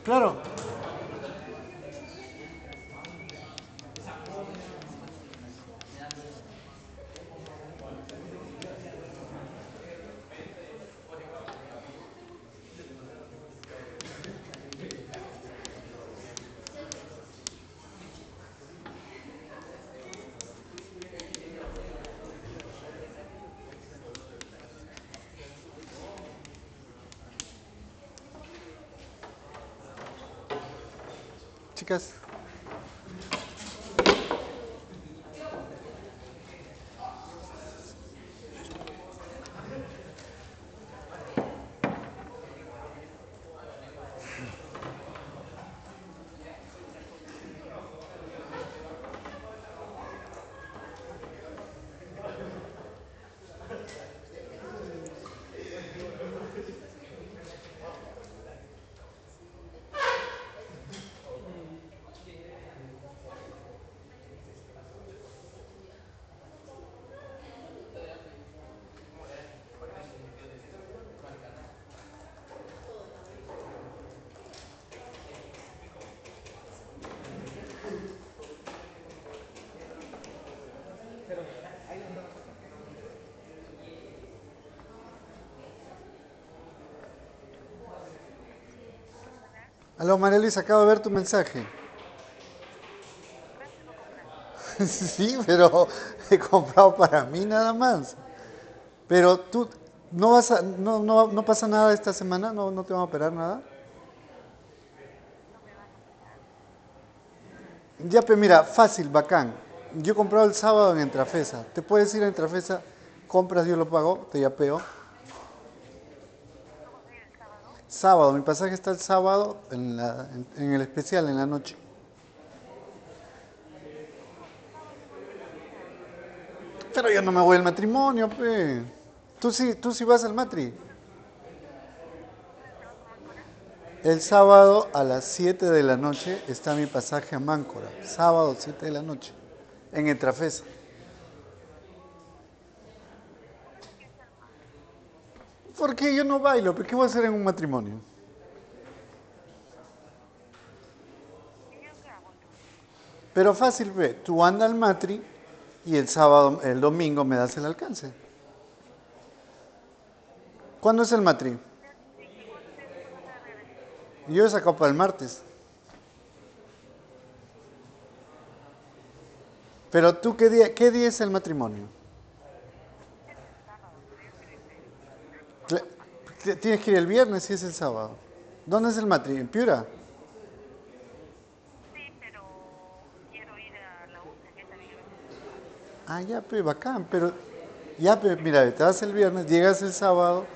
Claro. Chicas. Aló, María Luisa, acabo de ver tu mensaje. Sí, pero he comprado para mí nada más. Pero tú, ¿no vas a, no pasa nada esta semana? ¿No te van a operar nada? Ya, pues mira, fácil, bacán. Yo he comprado el sábado en Entrafesa. Te puedes ir a Entrafesa, compras, yo lo pago, te yapeo. Sábado, mi pasaje está el sábado en el especial, en la noche. Pero yo no me voy al matrimonio, pe. Tú sí vas al matri. El sábado a las 7 de la noche está mi pasaje a Máncora. Sábado 7 de la noche. En Entrafesa. Porque yo no bailo, ¿pero qué voy a hacer en un matrimonio? Pero fácil, ve. Tú anda al matri y el sábado, el domingo me das el alcance. ¿Cuándo es el matri? Yo he sacado para el martes. Pero tú, qué día es el matrimonio? Tienes que ir el viernes si es el sábado. ¿Dónde es el matri? ¿En Piura? Ah, ya, pe, bacán. Pero, ya, pe, mira, te vas el viernes, llegas el sábado,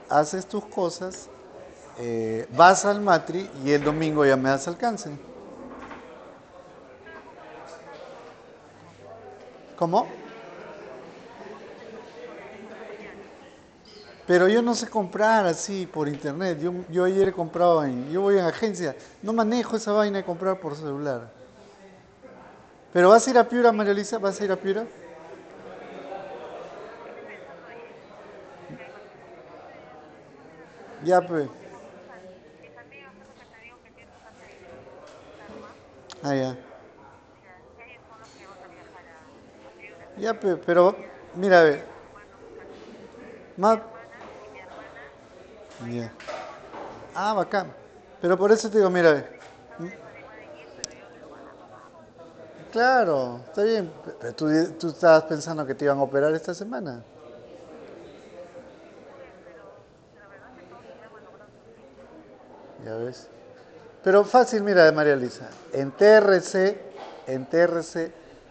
haces tus cosas, vas al matri y el domingo ya me das alcance. ¿Cómo? Pero yo no sé comprar así por internet. Yo ayer he comprado yo voy en agencia. No manejo esa vaina de comprar por celular. Pero vas a ir a Piura, María Elisa, vas a ir a Piura. Ya, pues. Ah, ya. Ya, pues, pero mira, ve, más. Ya. Ah, bacán. Pero por eso te digo, mira, ve, claro, está bien. Pero tú estabas pensando que te iban a operar esta semana. Ya ves. Pero fácil, mira, María Elisa. En TRC,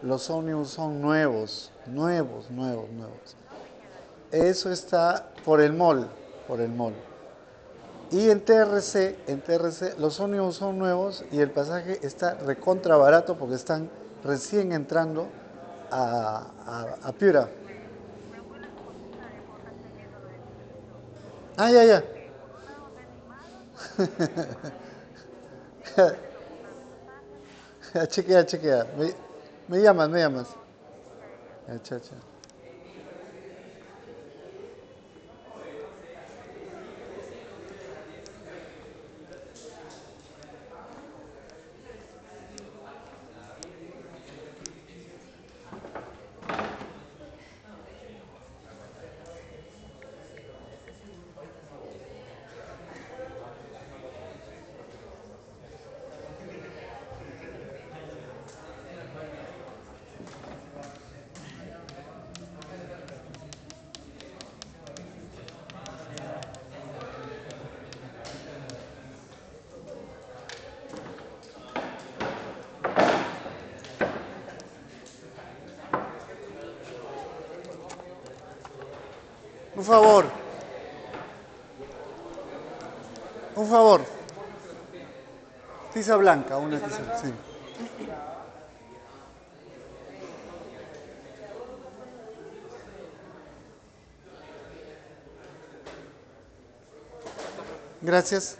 los ómnibus son nuevos, nuevos, nuevos, nuevos. Eso está por el mall. Y en TRC, los ómnibus son nuevos y el pasaje está recontra barato porque están recién entrando a Piura. Ah, ya, ya. Chequea, chequea. Me llamas, me llamas. Chao, chao. Un favor. Un favor. Tiza blanca, una tiza. Sí. Gracias.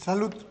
Salud.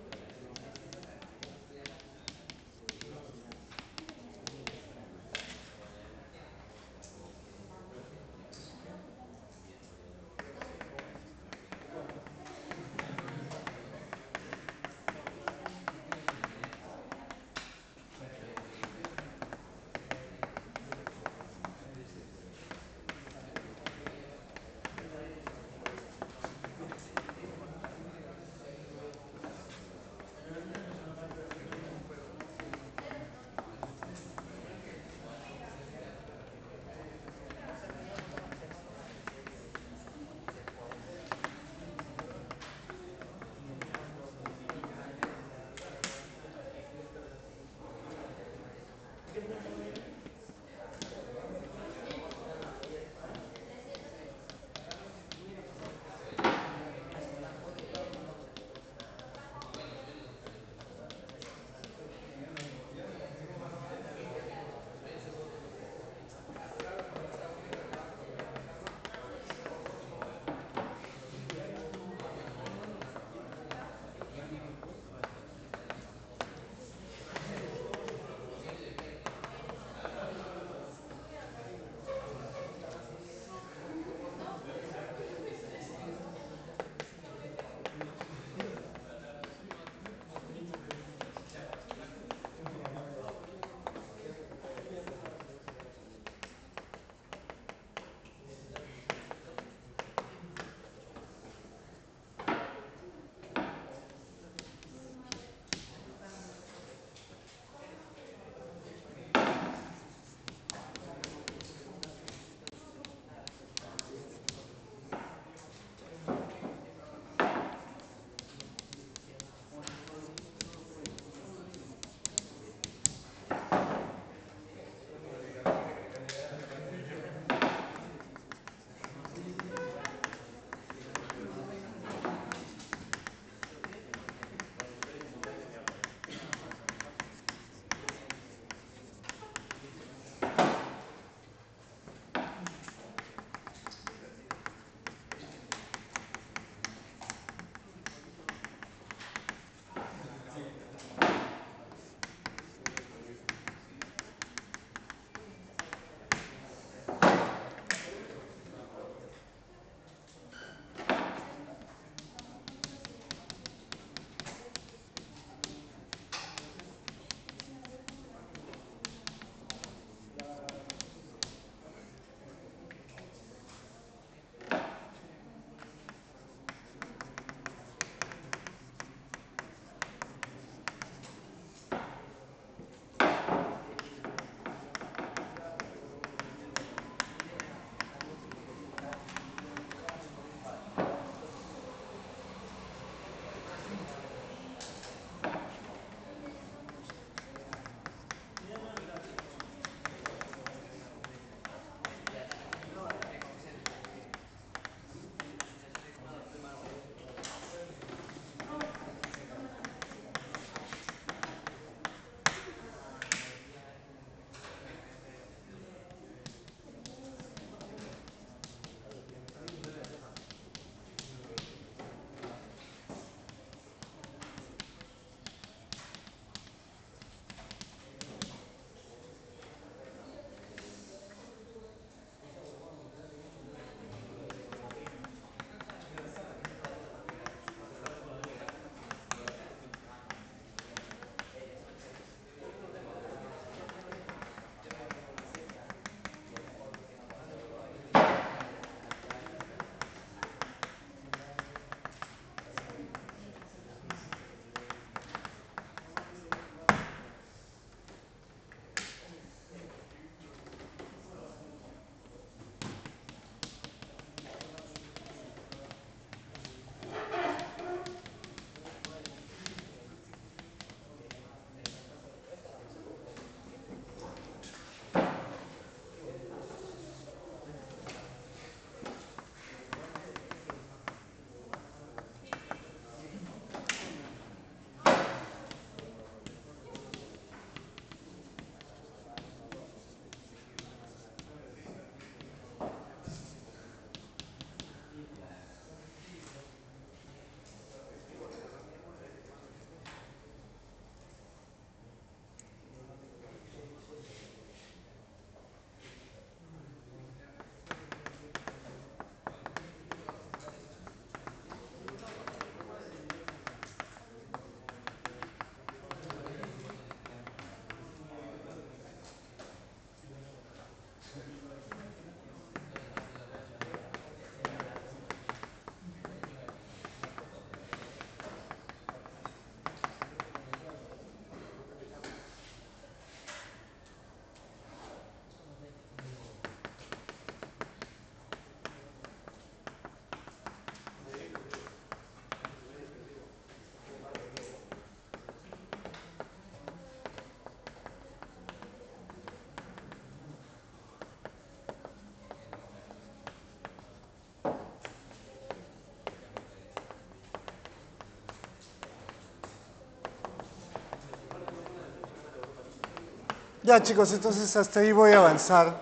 Ya chicos, entonces hasta ahí voy a avanzar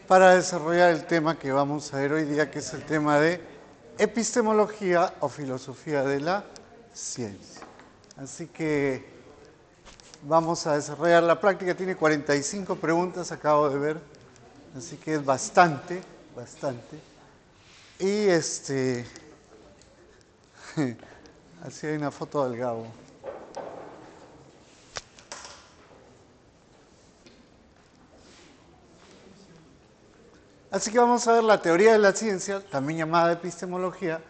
para desarrollar el tema que vamos a ver hoy día, que es el tema de epistemología o filosofía de la ciencia. Así que vamos a desarrollar la práctica. Tiene 45 preguntas, acabo de ver, así que es bastante. Y así hay una foto del Gabo. Así que vamos a ver la teoría de la ciencia, también llamada epistemología,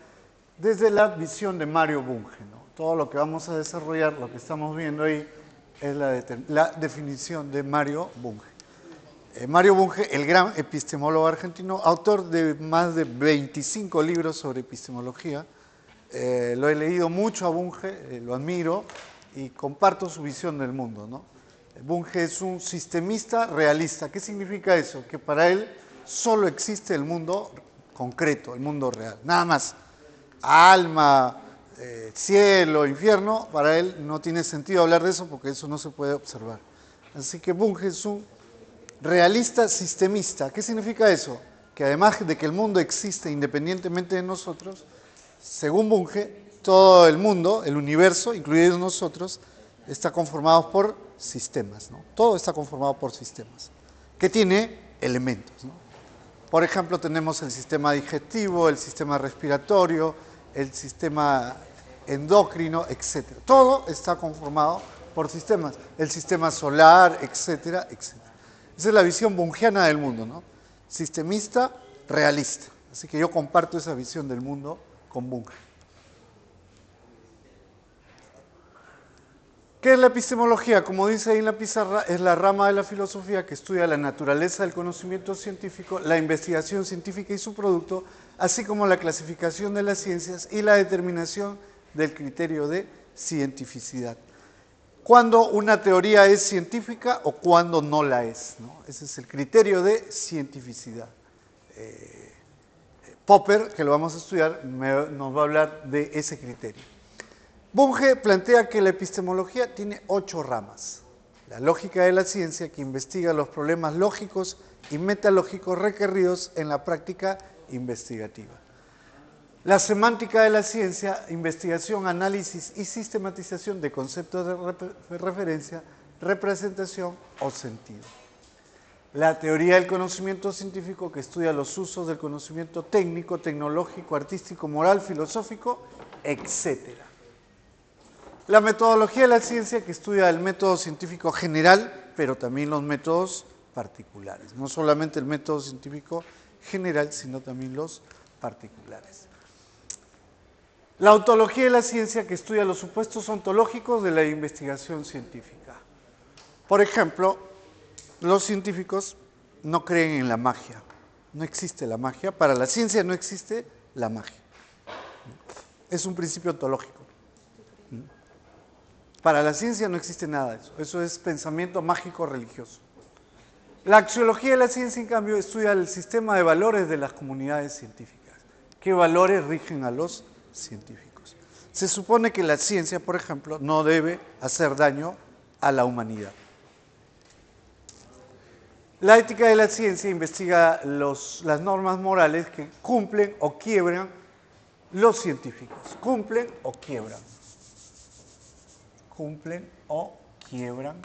desde la visión de Mario Bunge, ¿no? Todo lo que vamos a desarrollar, lo que estamos viendo ahí, es la definición de Mario Bunge. Mario Bunge, el gran epistemólogo argentino, autor de más de 25 libros sobre epistemología. Lo he leído mucho a Bunge, lo admiro y comparto su visión del mundo, ¿no? Bunge es un sistemista realista. ¿Qué significa eso? Que para él solo existe el mundo concreto, el mundo real, nada más. Alma, cielo, infierno, para él no tiene sentido hablar de eso porque eso no se puede observar. Así que Bunge es un realista sistemista. ¿Qué significa eso? Que además de que el mundo existe independientemente de nosotros, según Bunge, todo el mundo, el universo, incluidos nosotros, está conformado por sistemas, ¿no? Todo está conformado por sistemas, que tiene elementos, ¿no? Por ejemplo, tenemos el sistema digestivo, el sistema respiratorio, el sistema endocrino, etc. Todo está conformado por sistemas. El sistema solar, etcétera, etcétera. Esa es la visión bungiana del mundo, ¿no? Sistemista, realista. Así que yo comparto esa visión del mundo con Bunge. ¿Qué es la epistemología? Como dice ahí en la pizarra, es la rama de la filosofía que estudia la naturaleza del conocimiento científico, la investigación científica y su producto, así como la clasificación de las ciencias y la determinación del criterio de cientificidad. ¿Cuándo una teoría es científica o cuándo no la es, ¿no? Ese es el criterio de cientificidad. Popper, que lo vamos a estudiar, nos va a hablar de ese criterio. Bunge plantea que la epistemología tiene 8 ramas. La lógica de la ciencia, que investiga los problemas lógicos y metalógicos requeridos en la práctica investigativa. La semántica de la ciencia, investigación, análisis y sistematización de conceptos de referencia, representación o sentido. La teoría del conocimiento científico, que estudia los usos del conocimiento técnico, tecnológico, artístico, moral, filosófico, etc. La metodología de la ciencia, que estudia el método científico general, pero también los métodos particulares. No solamente el método científico general, sino también los particulares. La ontología de la ciencia, que estudia los supuestos ontológicos de la investigación científica. Por ejemplo, los científicos no creen en la magia. No existe la magia. Para la ciencia no existe la magia. Es un principio ontológico. Para la ciencia no existe nada de eso. Eso es pensamiento mágico religioso. La axiología de la ciencia, en cambio, estudia el sistema de valores de las comunidades científicas. ¿Qué valores rigen a los científicos? Se supone que la ciencia, por ejemplo, no debe hacer daño a la humanidad. La ética de la ciencia investiga las normas morales que cumplen o quiebran los científicos. Cumplen o quiebran. Cumplen o quiebran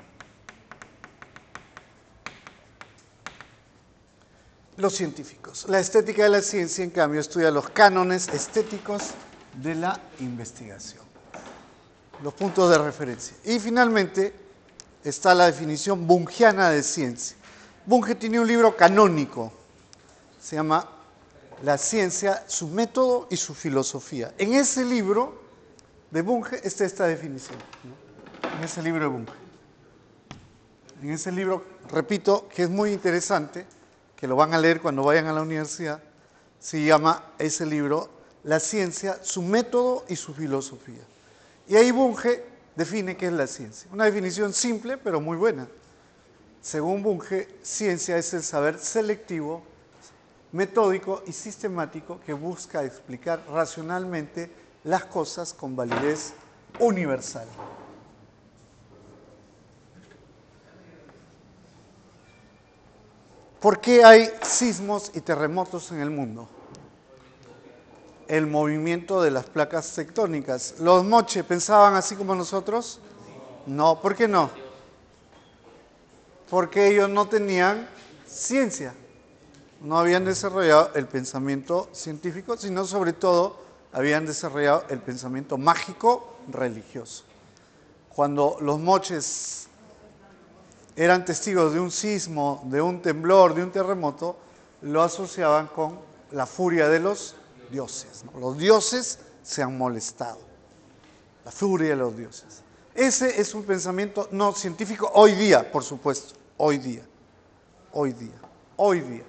los científicos. La estética de la ciencia, en cambio, estudia los cánones estéticos de la investigación, los puntos de referencia. Y finalmente está la definición bungiana de ciencia. Bunge tiene un libro canónico, se llama La ciencia, su método y su filosofía. En ese libro de Bunge está esta definición, ¿no? En ese libro de Bunge. En ese libro, repito, que es muy interesante, que lo van a leer cuando vayan a la universidad, se llama ese libro La ciencia, su método y su filosofía. Y ahí Bunge define qué es la ciencia. Una definición simple, pero muy buena. Según Bunge, ciencia es el saber selectivo, metódico y sistemático que busca explicar racionalmente las cosas con validez universal. ¿Por qué hay sismos y terremotos en el mundo? El movimiento de las placas tectónicas. ¿Los moche pensaban así como nosotros? No, ¿por qué no? Porque ellos no tenían ciencia, no habían desarrollado el pensamiento científico, sino sobre todo habían desarrollado el pensamiento mágico religioso. Cuando los moches eran testigos de un sismo, de un temblor, de un terremoto, lo asociaban con la furia de los dioses, ¿no? Los dioses se han molestado, la furia de los dioses. Ese es un pensamiento no científico hoy día, por supuesto, hoy día, hoy día, hoy día.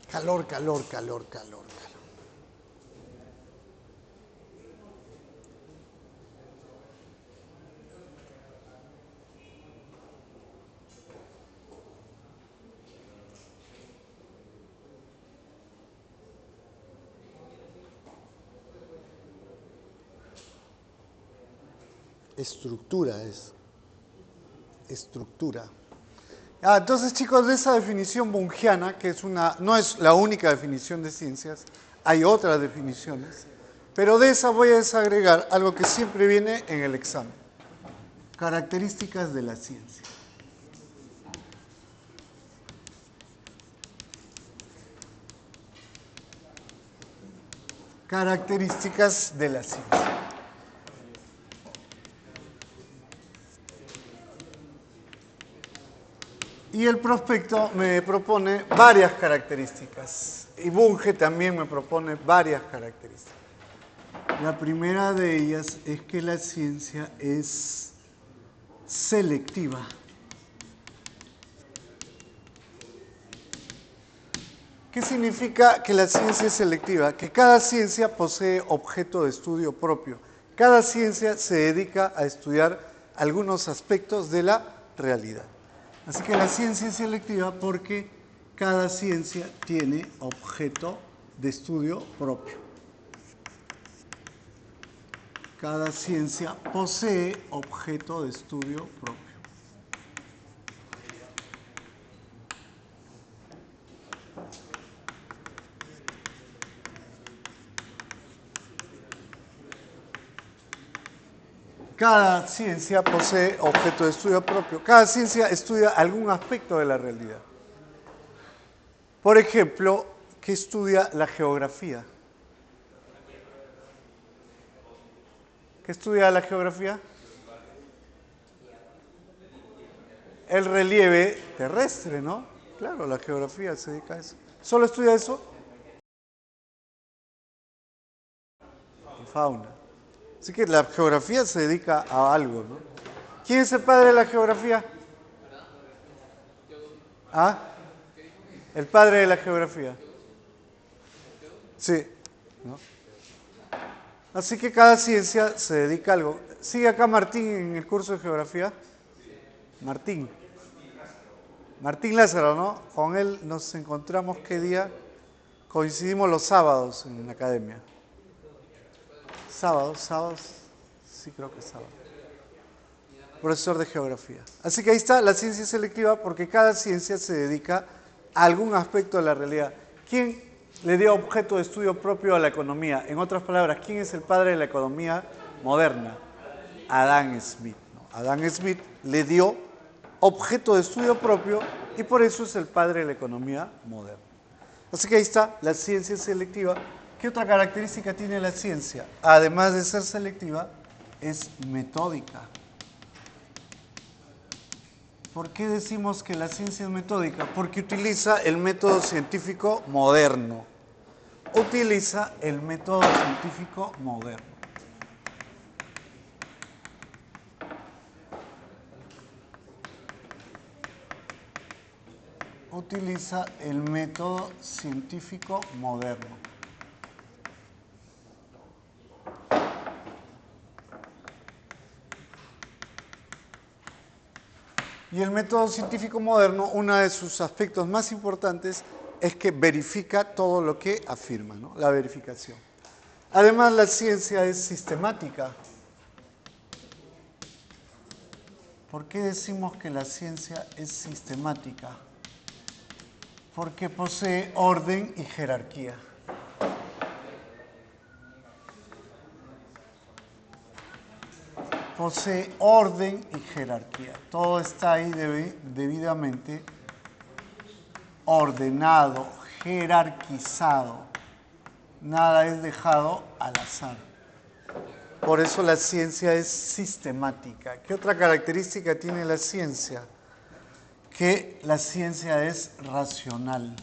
Calor, calor, calor, calor, calor. Estructura es. Estructura. Entonces, chicos, de esa definición bungiana, que es no es la única definición de ciencias, hay otras definiciones, pero de esa voy a desagregar algo que siempre viene en el examen. Características de la ciencia. Características de la ciencia. Y el prospecto me propone varias características. Y Bunge también me propone varias características. La primera de ellas es que la ciencia es selectiva. ¿Qué significa que la ciencia es selectiva? Que cada ciencia posee objeto de estudio propio. Cada ciencia se dedica a estudiar algunos aspectos de la realidad. Así que la ciencia es selectiva porque cada ciencia tiene objeto de estudio propio. Cada ciencia posee objeto de estudio propio. Cada ciencia posee objeto de estudio propio. Cada ciencia estudia algún aspecto de la realidad. Por ejemplo, ¿qué estudia la geografía? ¿Qué estudia la geografía? El relieve terrestre, ¿no? Claro, la geografía se dedica a eso. ¿Solo estudia eso? Y fauna. Así que la geografía se dedica a algo, ¿no? ¿Quién es el padre de la geografía? ¿Ah? El padre de la geografía. Sí. ¿No? Así que cada ciencia se dedica a algo. ¿Sigue acá Martín en el curso de geografía? Martín. Martín Lázaro, ¿no? Con él nos encontramos qué día. Coincidimos los sábados en la academia. Sábados, sí creo que sábado. Profesor de geografía. Así que ahí está la ciencia selectiva porque cada ciencia se dedica a algún aspecto de la realidad. ¿Quién le dio objeto de estudio propio a la economía? En otras palabras, ¿quién es el padre de la economía moderna? Adam Smith, ¿no? Adam Smith le dio objeto de estudio propio y por eso es el padre de la economía moderna. Así que ahí está la ciencia selectiva. ¿Qué otra característica tiene la ciencia? Además de ser selectiva, es metódica. ¿Por qué decimos que la ciencia es metódica? Porque utiliza el método científico moderno. Utiliza el método científico moderno. utiliza el método científico moderno. Y el método científico moderno, uno de sus aspectos más importantes es que verifica todo lo que afirma, ¿no? La verificación. Además, la ciencia es sistemática. ¿Por qué decimos que la ciencia es sistemática? Porque posee orden y jerarquía. Posee orden y jerarquía. Todo está ahí debidamente ordenado, jerarquizado. Nada es dejado al azar. Por eso la ciencia es sistemática. ¿Qué otra característica tiene la ciencia? Que la ciencia es racional.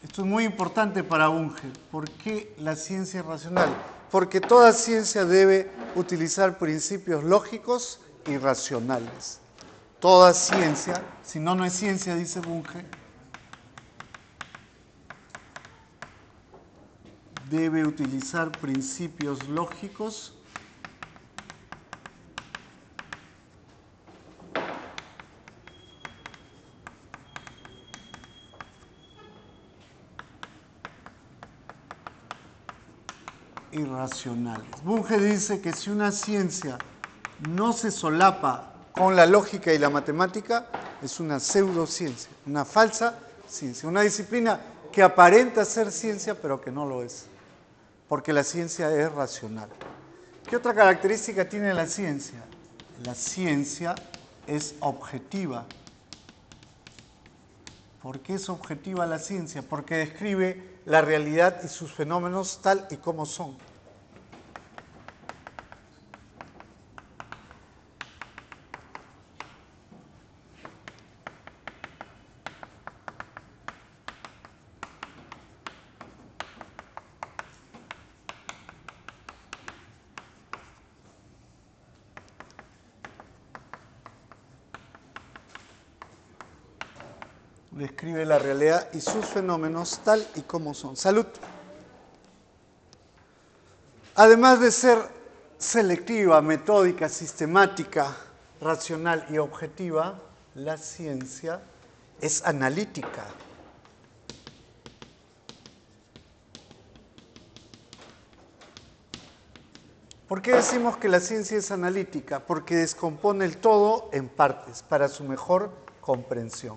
Esto es muy importante para Bunge. ¿Por qué la ciencia es racional? Porque toda ciencia debe utilizar principios lógicos y racionales. Toda ciencia, si no, no es ciencia, dice Bunge, debe utilizar principios lógicos y racionales. Bunge dice que si una ciencia no se solapa con la lógica y la matemática, es una pseudociencia, una falsa ciencia, una disciplina que aparenta ser ciencia, pero que no lo es, porque la ciencia es racional. ¿Qué otra característica tiene la ciencia? La ciencia es objetiva. ¿Por qué es objetiva la ciencia? Porque describe la realidad y sus fenómenos tal y como son. Describe la realidad y sus fenómenos tal y como son. Salud. Además de ser selectiva, metódica, sistemática, racional y objetiva, la ciencia es analítica. ¿Por qué decimos que la ciencia es analítica? Porque descompone el todo en partes para su mejor comprensión.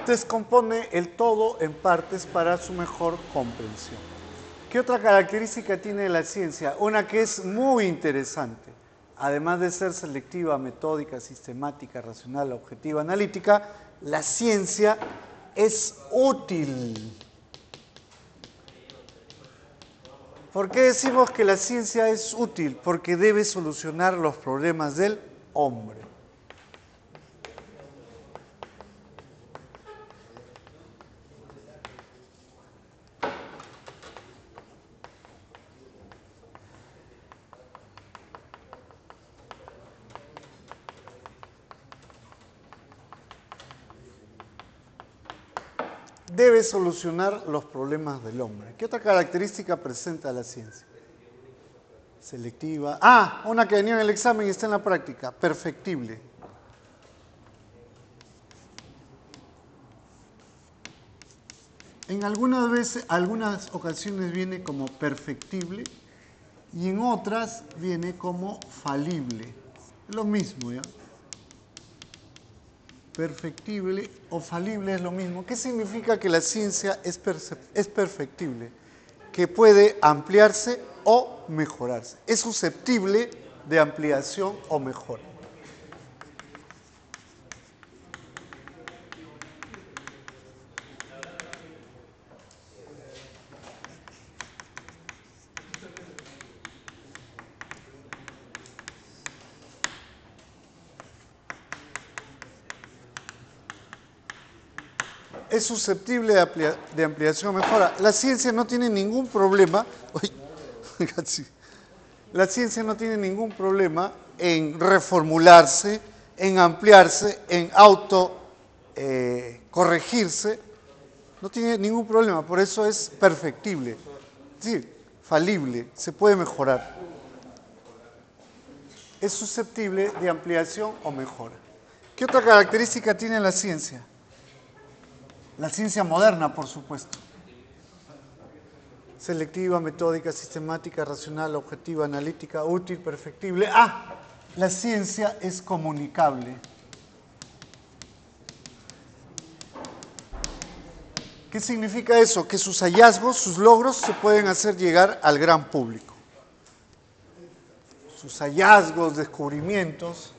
Descompone el todo en partes para su mejor comprensión. ¿Qué otra característica tiene la ciencia? Una que es muy interesante. Además de ser selectiva, metódica, sistemática, racional, objetiva, analítica, la ciencia es útil. ¿Por qué decimos que la ciencia es útil? Porque debe solucionar los problemas del hombre. Debe solucionar los problemas del hombre. ¿Qué otra característica presenta la ciencia? Selectiva. Una que venía en el examen y está en la práctica. Perfectible. En algunas ocasiones viene como perfectible y en otras viene como falible. Lo mismo, ¿ya? Perfectible o falible es lo mismo. ¿Qué significa que la ciencia es perfectible? Que puede ampliarse o mejorarse. Es susceptible de ampliación o mejora. es susceptible de ampliación o mejora. La ciencia no tiene ningún problema, la ciencia no tiene ningún problema en reformularse, en ampliarse, en corregirse. No tiene ningún problema, por eso es perfectible, es decir, falible, se puede mejorar. Es susceptible de ampliación o mejora. ¿Qué otra característica tiene la ciencia? La ciencia moderna, por supuesto. Selectiva, metódica, sistemática, racional, objetiva, analítica, útil, perfectible. La ciencia es comunicable. ¿Qué significa eso? Que sus hallazgos, sus logros se pueden hacer llegar al gran público. Sus hallazgos, descubrimientos.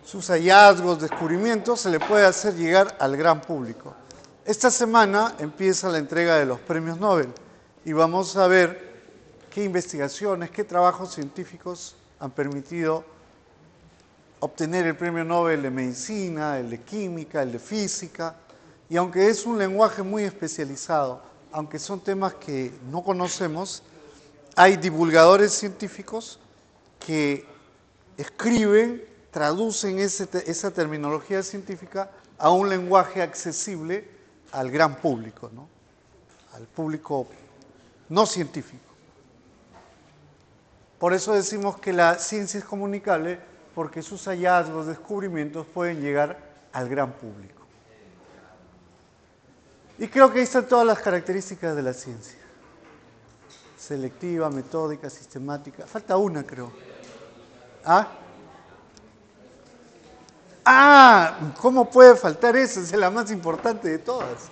Sus hallazgos, descubrimientos, se le puede hacer llegar al gran público. Esta semana empieza la entrega de los premios Nobel y vamos a ver qué investigaciones, qué trabajos científicos han permitido obtener el premio Nobel de Medicina, el de Química, el de Física. Y aunque es un lenguaje muy especializado, aunque son temas que no conocemos, hay divulgadores científicos que escriben, traducen esa terminología científica a un lenguaje accesible al gran público, ¿no? Al público no científico. Por eso decimos que la ciencia es comunicable, porque sus hallazgos, descubrimientos pueden llegar al gran público. Y creo que ahí están todas las características de la ciencia. Selectiva, metódica, sistemática. Falta una, creo. ¿Cómo puede faltar eso? Esa es la más importante de todas.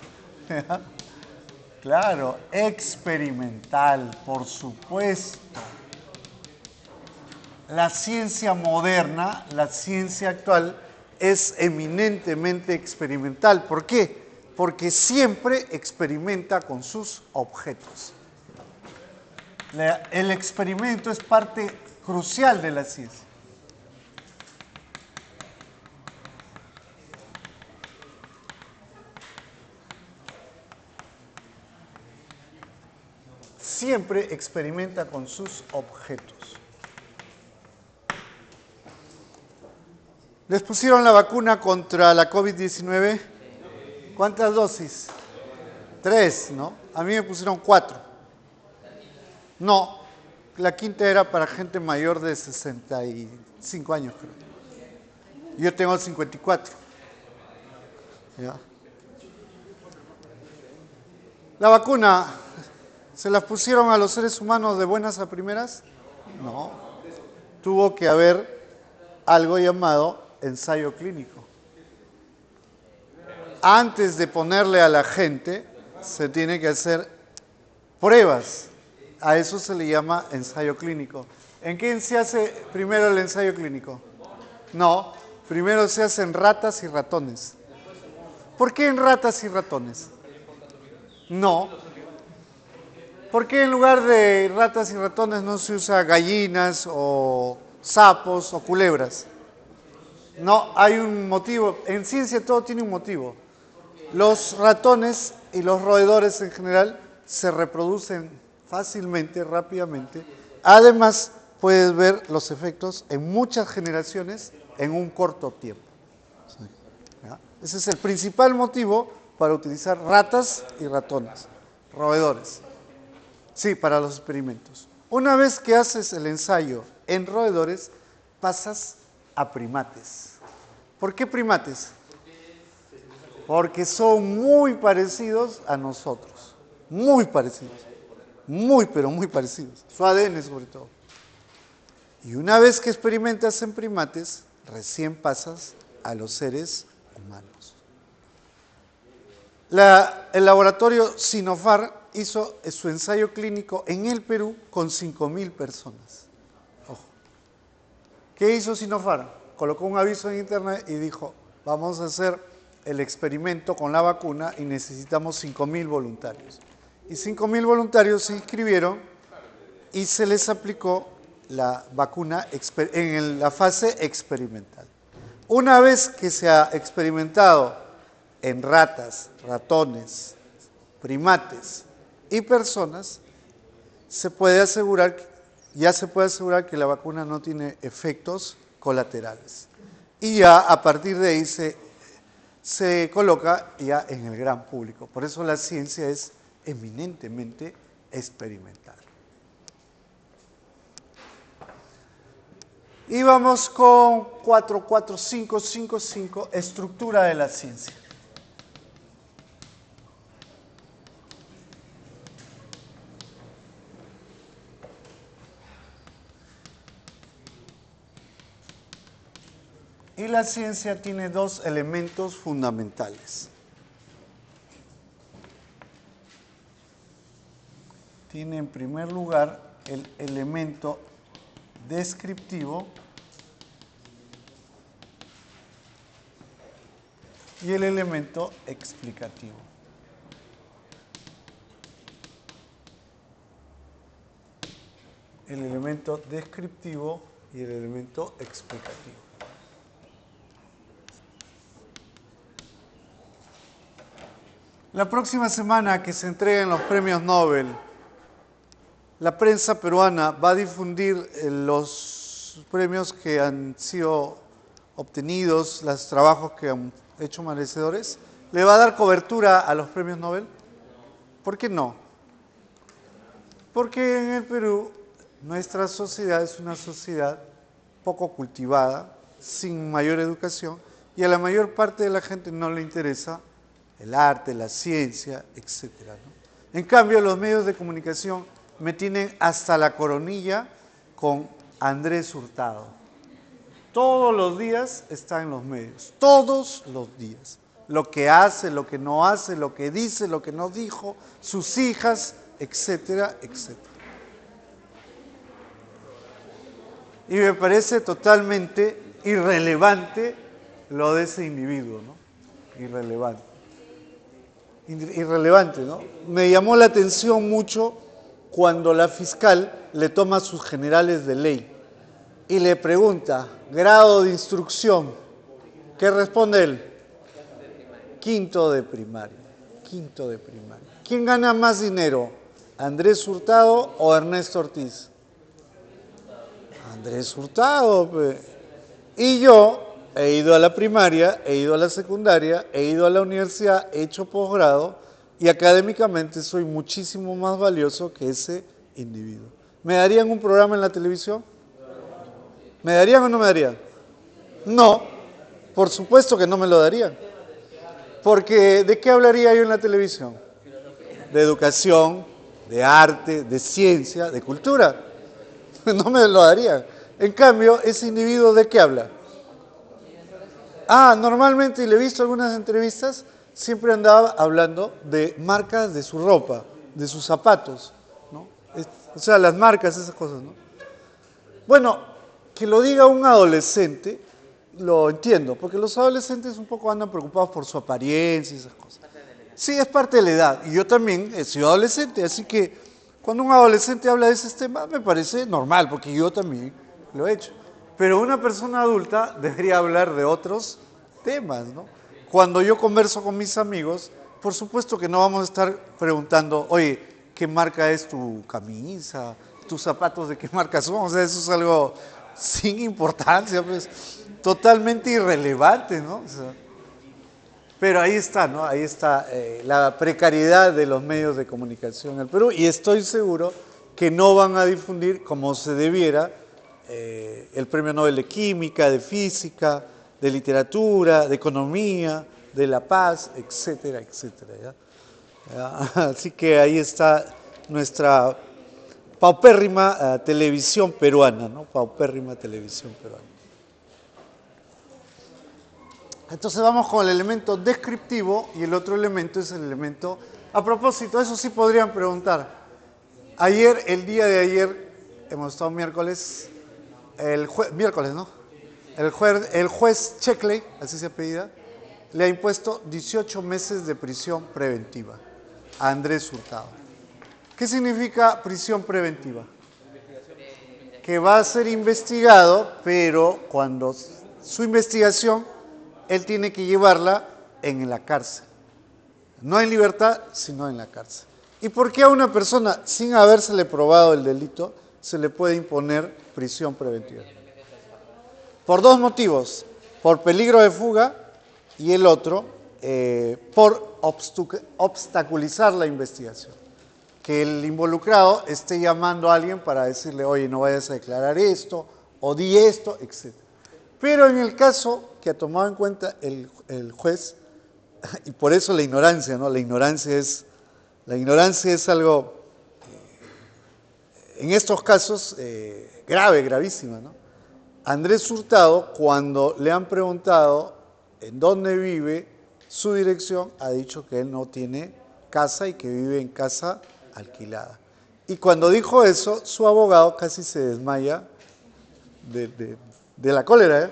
Claro, experimental, por supuesto. La ciencia moderna, la ciencia actual, es eminentemente experimental. ¿Por qué? Porque siempre experimenta con sus objetos. El experimento es parte crucial de la ciencia. Siempre experimenta con sus objetos. ¿Les pusieron la vacuna contra la COVID-19? ¿Cuántas dosis? 3, ¿no? A mí me pusieron 4. No, la quinta era para gente mayor de 65 años, creo. Yo tengo 54. ¿Ya? La vacuna, ¿se las pusieron a los seres humanos de buenas a primeras? No. Tuvo que haber algo llamado ensayo clínico. Antes de ponerle a la gente, se tiene que hacer pruebas. A eso se le llama ensayo clínico. ¿En quién se hace primero el ensayo clínico? No, primero se hace en ratas y ratones. ¿Por qué en ratas y ratones? No. ¿Por qué en lugar de ratas y ratones no se usa gallinas o sapos o culebras? No, hay un motivo. En ciencia todo tiene un motivo. Los ratones y los roedores en general se reproducen fácilmente, rápidamente. Además, puedes ver los efectos en muchas generaciones en un corto tiempo. ¿Ya? Ese es el principal motivo para utilizar ratas y ratones, roedores. Sí, para los experimentos. Una vez que haces el ensayo en roedores, pasas a primates. ¿Por qué primates? Porque son muy parecidos a nosotros. Muy parecidos. Muy, pero muy parecidos. Su ADN sobre todo. Y una vez que experimentas en primates, recién pasas a los seres humanos. El laboratorio Sinopharm hizo su ensayo clínico en el Perú con 5.000 personas. Ojo. ¿Qué hizo Sinopharm? Colocó un aviso en internet y dijo, vamos a hacer el experimento con la vacuna y necesitamos 5.000 voluntarios. Y 5.000 voluntarios se inscribieron y se les aplicó la vacuna en la fase experimental. Una vez que se ha experimentado en ratas, ratones, primates y personas, ya se puede asegurar que la vacuna no tiene efectos colaterales. Y ya a partir de ahí se coloca ya en el gran público. Por eso la ciencia es eminentemente experimental. Y vamos con 44555, estructura de la ciencia. Y la ciencia tiene dos elementos fundamentales. Tiene en primer lugar el elemento descriptivo y el elemento explicativo. El elemento descriptivo y el elemento explicativo. La próxima semana que se entreguen los premios Nobel, la prensa peruana va a difundir los premios que han sido obtenidos, los trabajos que han hecho merecedores. ¿Le va a dar cobertura a los premios Nobel? ¿Por qué no? Porque en el Perú nuestra sociedad es una sociedad poco cultivada, sin mayor educación, y a la mayor parte de la gente no le interesa el arte, la ciencia, etc., ¿no? En cambio, los medios de comunicación me tienen hasta la coronilla con Andrés Hurtado. Todos los días está en los medios, todos los días. Lo que hace, lo que no hace, lo que dice, lo que no dijo, sus hijas, etcétera, etcétera. Y me parece totalmente irrelevante lo de ese individuo, ¿no? Irrelevante, ¿no? Me llamó la atención mucho cuando la fiscal le toma sus generales de ley y le pregunta, grado de instrucción, ¿qué responde él? Quinto de primaria. ¿Quién gana más dinero, Andrés Hurtado o Ernesto Ortiz? Andrés Hurtado, pues. Y yo he ido a la primaria, he ido a la secundaria, he ido a la universidad, he hecho posgrado y académicamente soy muchísimo más valioso que ese individuo. ¿Me darían un programa en la televisión? ¿Me darían o no me darían? No, por supuesto que no me lo darían. Porque ¿de qué hablaría yo en la televisión? De educación, de arte, de ciencia, de cultura. No me lo darían. En cambio, ese individuo, ¿de qué habla? Normalmente, y le he visto algunas entrevistas, siempre andaba hablando de marcas de su ropa, de sus zapatos, ¿no? O sea, las marcas, esas cosas, ¿no? Bueno, que lo diga un adolescente, lo entiendo, porque los adolescentes un poco andan preocupados por su apariencia y esas cosas. Sí, es parte de la edad, y yo también he sido adolescente, así que cuando un adolescente habla de esos temas me parece normal, porque yo también lo he hecho. Pero una persona adulta debería hablar de otros temas, ¿no? Cuando yo converso con mis amigos, por supuesto que no vamos a estar preguntando, oye, ¿qué marca es tu camisa? ¿Tus zapatos de qué marca son? O sea, eso es algo sin importancia, pues, totalmente irrelevante, ¿no? O sea, pero ahí está, ¿no? Ahí está la precariedad de los medios de comunicación en el Perú y estoy seguro que no van a difundir como se debiera el Premio Nobel de Química, de Física, de Literatura, de Economía, de La Paz, etcétera, etcétera, ¿ya? Así que ahí está nuestra paupérrima televisión peruana, ¿no? Paupérrima televisión peruana. Entonces vamos con el elemento descriptivo y el otro elemento es el elemento... A propósito, eso sí podrían preguntar. Ayer, el día de ayer, hemos estado miércoles, miércoles, ¿no? El juez Checkley, así se apellida, le ha impuesto 18 meses de prisión preventiva a Andrés Hurtado. ¿Qué significa prisión preventiva? Que va a ser investigado, pero cuando su investigación, él tiene que llevarla en la cárcel. No en libertad, sino en la cárcel. ¿Y por qué a una persona, sin habérsele probado el delito, se le puede imponer prisión preventiva? Por dos motivos. Por peligro de fuga y el otro, por obstaculizar la investigación. Que el involucrado esté llamando a alguien para decirle, oye, no vayas a declarar esto, o di esto, etc. Pero en el caso que ha tomado en cuenta el juez, y por eso la ignorancia, ¿no? La ignorancia es algo, en estos casos, grave, gravísima, ¿no? Andrés Hurtado, cuando le han preguntado en dónde vive, su dirección, ha dicho que él no tiene casa y que vive en casa alquilada. Y cuando dijo eso, su abogado casi se desmaya de la cólera.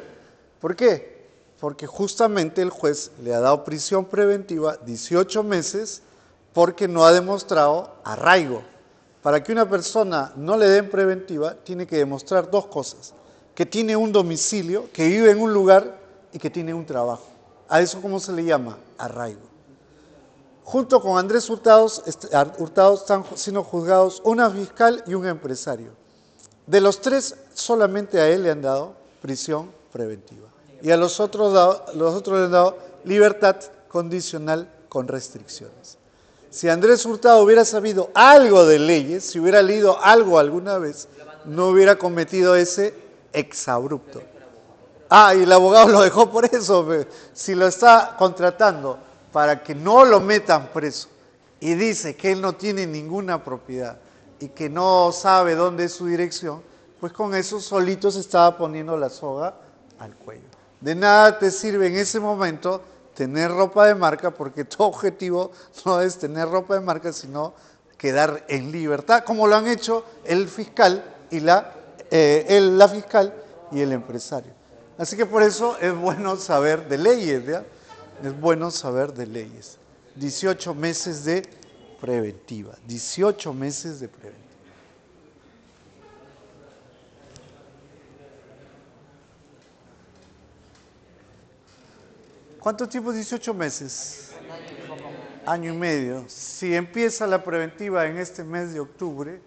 ¿Por qué? Porque justamente el juez le ha dado prisión preventiva 18 meses porque no ha demostrado arraigo. Para que una persona no le den preventiva, tiene que demostrar dos cosas. Que tiene un domicilio, que vive en un lugar y que tiene un trabajo. ¿A eso cómo se le llama? Arraigo. Junto con Andrés Hurtado están siendo juzgados una fiscal y un empresario. De los tres, solamente a él le han dado prisión preventiva. Y a los otros le han dado libertad condicional con restricciones. Si Andrés Hurtado hubiera sabido algo de leyes, si hubiera leído algo alguna vez, no hubiera cometido ese exabrupto. Y el abogado lo dejó por eso. Si lo está contratando para que no lo metan preso y dice que él no tiene ninguna propiedad y que no sabe dónde es su dirección, pues con eso solito se estaba poniendo la soga al cuello. De nada te sirve en ese momento tener ropa de marca, porque tu objetivo no es tener ropa de marca, sino quedar en libertad, como lo han hecho el fiscal y la fiscal y el empresario. Así que por eso es bueno saber de leyes, ¿ya? Es bueno saber de leyes. 18 meses de preventiva, 18 meses de preventiva. ¿Cuánto tiempo? 18 meses. Año y medio. Si empieza la preventiva en este mes de octubre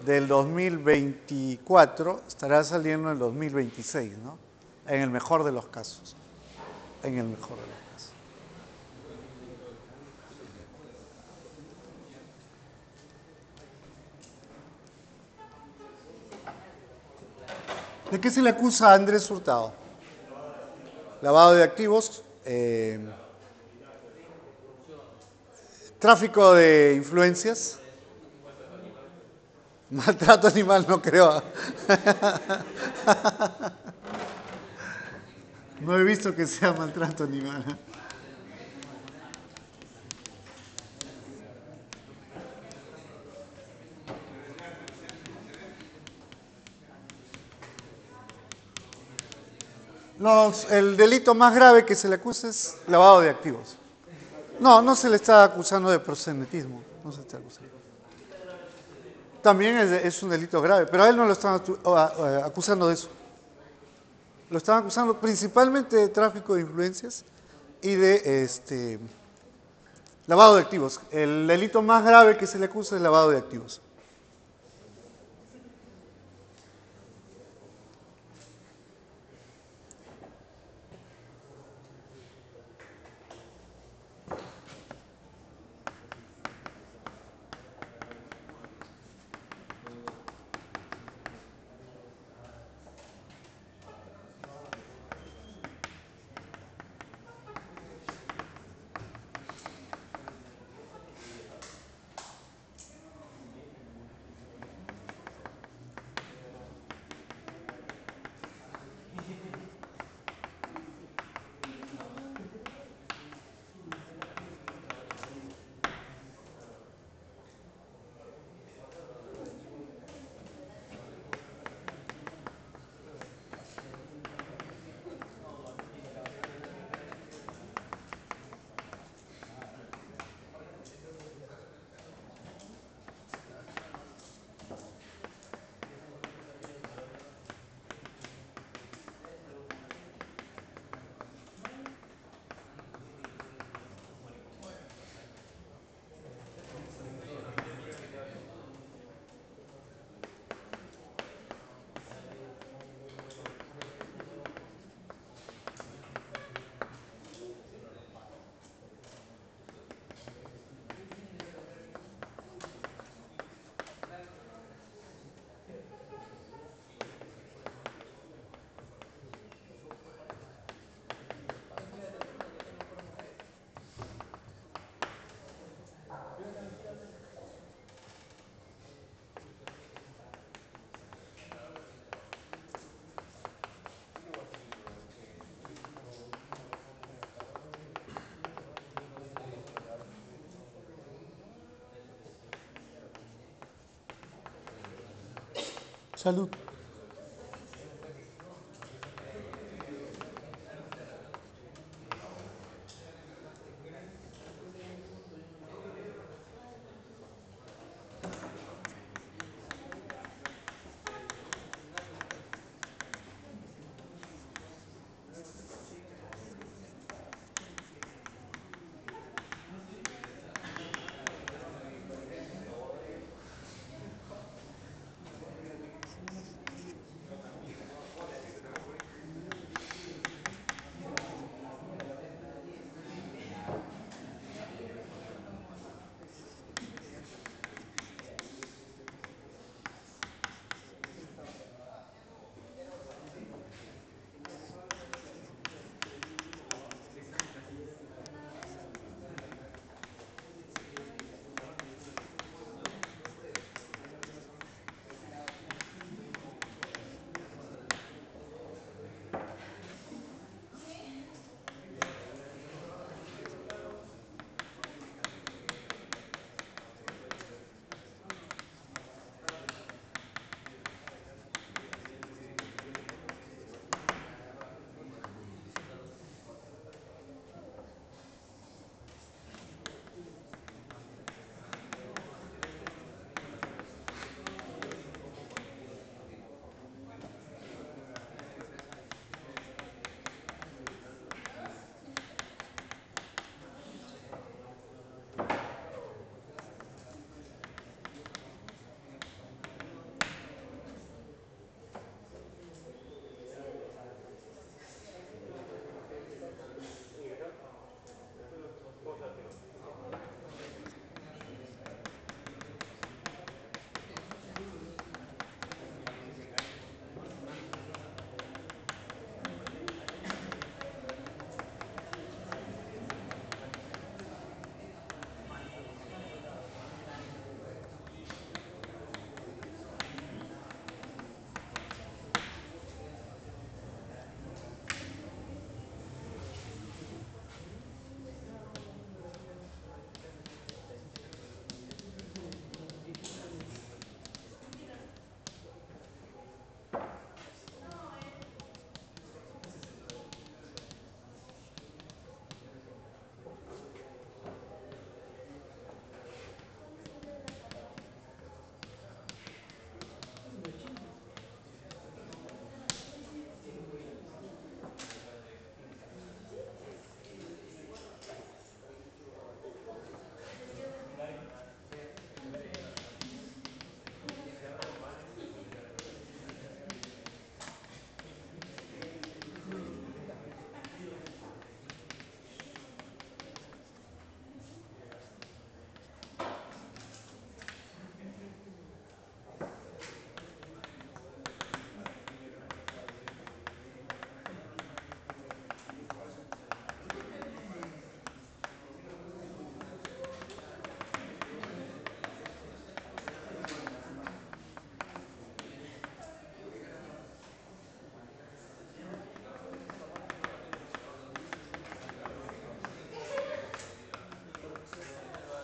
del 2024, estará saliendo en el 2026, ¿no? En el mejor de los casos. En el mejor de los casos. ¿De qué se le acusa a Andrés Hurtado? Lavado de activos, tráfico de influencias, maltrato animal, no creo. No he visto que sea maltrato animal. El delito más grave que se le acusa es lavado de activos. No se le está acusando de proxenetismo. No se está acusando. También es un delito grave, pero a él no lo están acusando de eso. Lo están acusando principalmente de tráfico de influencias y de lavado de activos. El delito más grave que se le acusa es lavado de activos. Salud.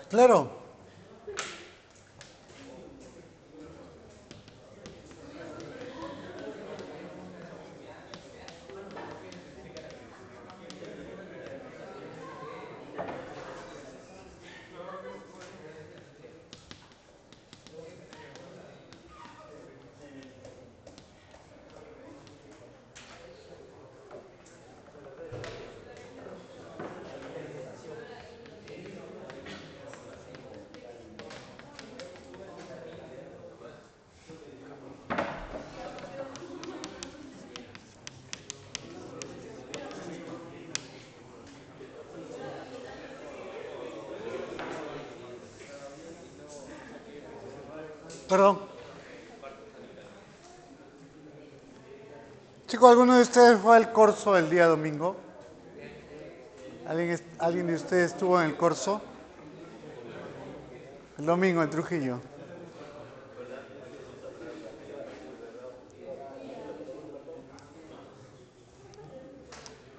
Claro. Perdón. Chicos, ¿alguno de ustedes fue al corso el día domingo? ¿Alguien de ustedes estuvo en el corso? El domingo en Trujillo.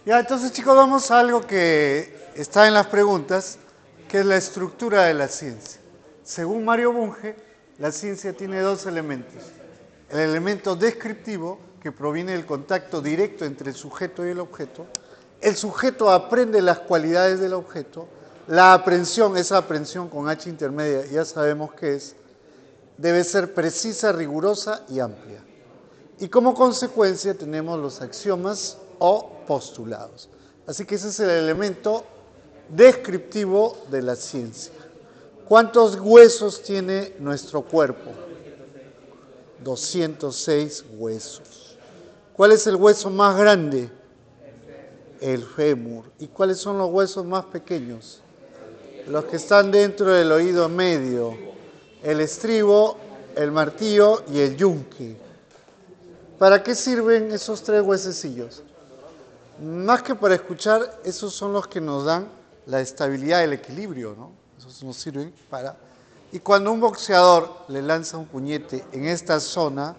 Ya, entonces chicos, vamos a algo que está en las preguntas, que es la estructura de la ciencia. Según Mario Bunge, la ciencia tiene dos elementos. El elemento descriptivo, que proviene del contacto directo entre el sujeto y el objeto. El sujeto aprende las cualidades del objeto. La aprehensión, esa aprehensión con H intermedia, ya sabemos qué es, debe ser precisa, rigurosa y amplia. Y como consecuencia tenemos los axiomas o postulados. Así que ese es el elemento descriptivo de la ciencia. ¿Cuántos huesos tiene nuestro cuerpo? 206 huesos. ¿Cuál es el hueso más grande? El fémur. ¿Y cuáles son los huesos más pequeños? Los que están dentro del oído medio. El estribo, el martillo y el yunque. ¿Para qué sirven esos 3 huesecillos? Más que para escuchar, esos son los que nos dan la estabilidad, el equilibrio, ¿no? Esos nos sirven para... Y cuando un boxeador le lanza un puñete en esta zona,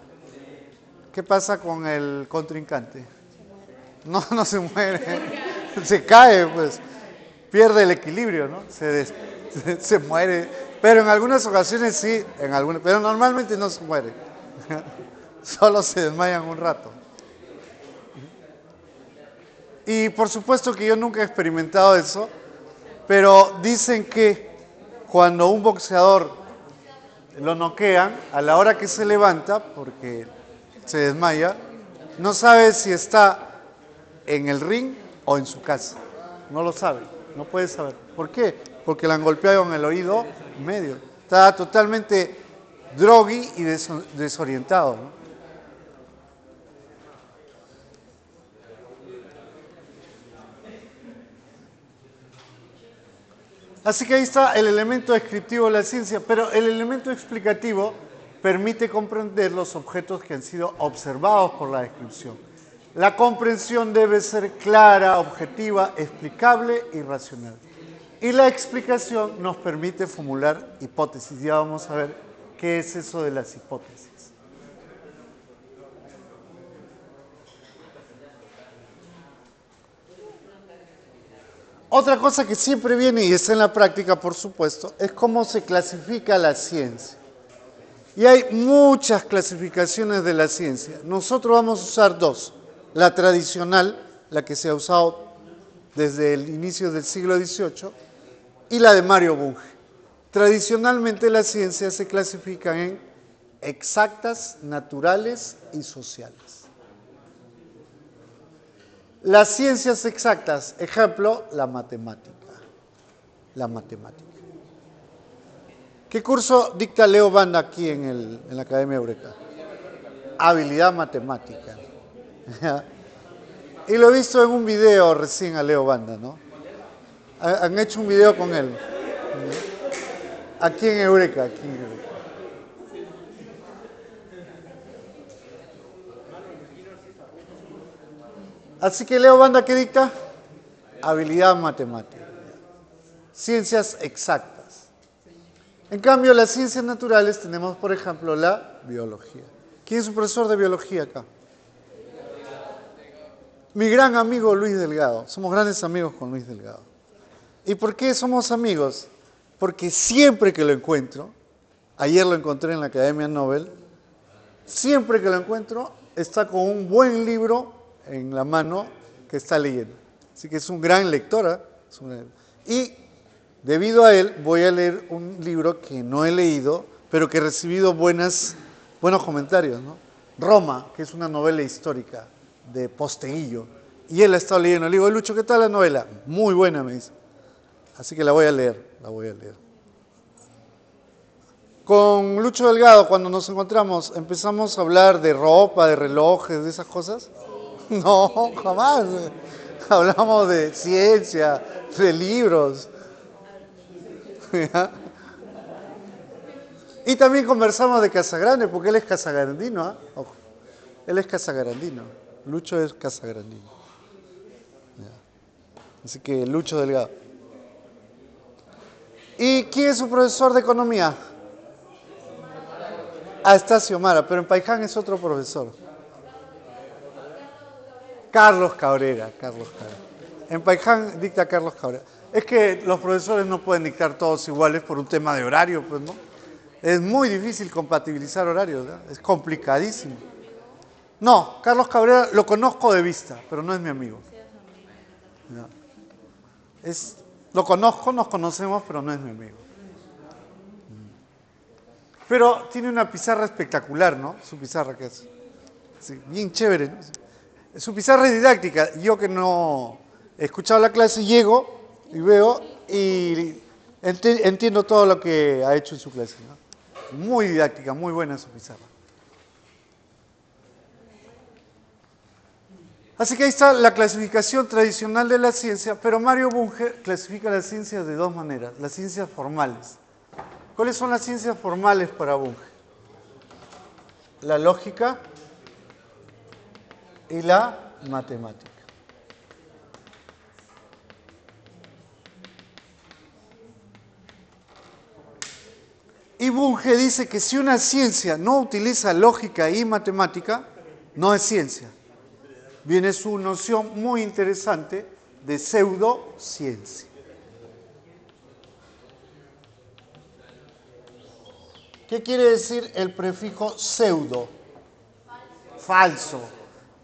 ¿qué pasa con el contrincante? No se muere, se cae, pues, pierde el equilibrio, ¿no? Se muere, pero en algunas ocasiones sí, pero normalmente no se muere, solo se desmayan un rato. Y por supuesto que yo nunca he experimentado eso, pero dicen que cuando un boxeador lo noquean, a la hora que se levanta, porque se desmaya, no sabe si está en el ring o en su casa. No lo sabe, no puede saber. ¿Por qué? Porque le han golpeado en el oído medio. Está totalmente groggy y desorientado, ¿no? Así que ahí está el elemento descriptivo de la ciencia, pero el elemento explicativo permite comprender los objetos que han sido observados por la descripción. La comprensión debe ser clara, objetiva, explicable y racional. Y la explicación nos permite formular hipótesis. Ya vamos a ver qué es eso de las hipótesis. Otra cosa que siempre viene y está en la práctica, por supuesto, es cómo se clasifica la ciencia. Y hay muchas clasificaciones de la ciencia. Nosotros vamos a usar 2. La tradicional, la que se ha usado desde el inicio del siglo XVIII, y la de Mario Bunge. Tradicionalmente las ciencias se clasifican en exactas, naturales y sociales. Las ciencias exactas, ejemplo, la matemática. La matemática. ¿Qué curso dicta Leo Banda aquí en la Academia Eureka? Habilidad matemática. Y lo he visto en un video recién a Leo Banda, ¿no? Han hecho un video con él. Aquí en Eureka, Así que Leo Banda, ¿qué dicta? Habilidad matemática. Ciencias exactas. En cambio, las ciencias naturales tenemos, por ejemplo, la biología. ¿Quién es un profesor de biología acá? Mi gran amigo Luis Delgado. Somos grandes amigos con Luis Delgado. ¿Y por qué somos amigos? Porque siempre que lo encuentro, ayer lo encontré en la Academia Nobel, siempre que lo encuentro está con un buen libro en la mano que está leyendo. Así que es un gran lector. Y debido a él voy a leer un libro que no he leído, pero que he recibido buenos comentarios, ¿no? Roma, que es una novela histórica de Posteguillo. Y él ha estado leyendo. Le digo, Lucho, ¿qué tal la novela? Muy buena, me dice. Así que la voy a leer. Con Lucho Delgado, cuando nos encontramos, empezamos a hablar de ropa, de relojes, de esas cosas. No, jamás. Hablamos de ciencia, de libros. Y también conversamos de Casagrande, porque él es casagrandino, ¿eh? Ojo. Él es casagrandino. Lucho es casagrandino. Así que Lucho Delgado. ¿Y quién es su profesor de economía? Estacio Mara, pero en Paiján es otro profesor. Carlos Cabrera. En Paiján dicta Carlos Cabrera. Es que los profesores no pueden dictar todos iguales por un tema de horario, pues, ¿no? Es muy difícil compatibilizar horarios, ¿verdad? Es complicadísimo. No, Carlos Cabrera lo conozco de vista, pero no es mi amigo. No. Lo conozco, nos conocemos, pero no es mi amigo. Pero tiene una pizarra espectacular, ¿no? Su pizarra que es sí, bien chévere, ¿no? Su pizarra es didáctica. Yo que no he escuchado la clase, llego y veo y entiendo todo lo que ha hecho en su clase, ¿no? Muy didáctica, muy buena su pizarra. Así que ahí está la clasificación tradicional de la ciencia, pero Mario Bunge clasifica las ciencias de dos maneras, las ciencias formales. ¿Cuáles son las ciencias formales para Bunge? La lógica y la matemática. Y Bunge dice que si una ciencia no utiliza lógica y matemática, no es ciencia. Viene su noción muy interesante de pseudociencia. ¿Qué quiere decir el prefijo pseudo? Falso.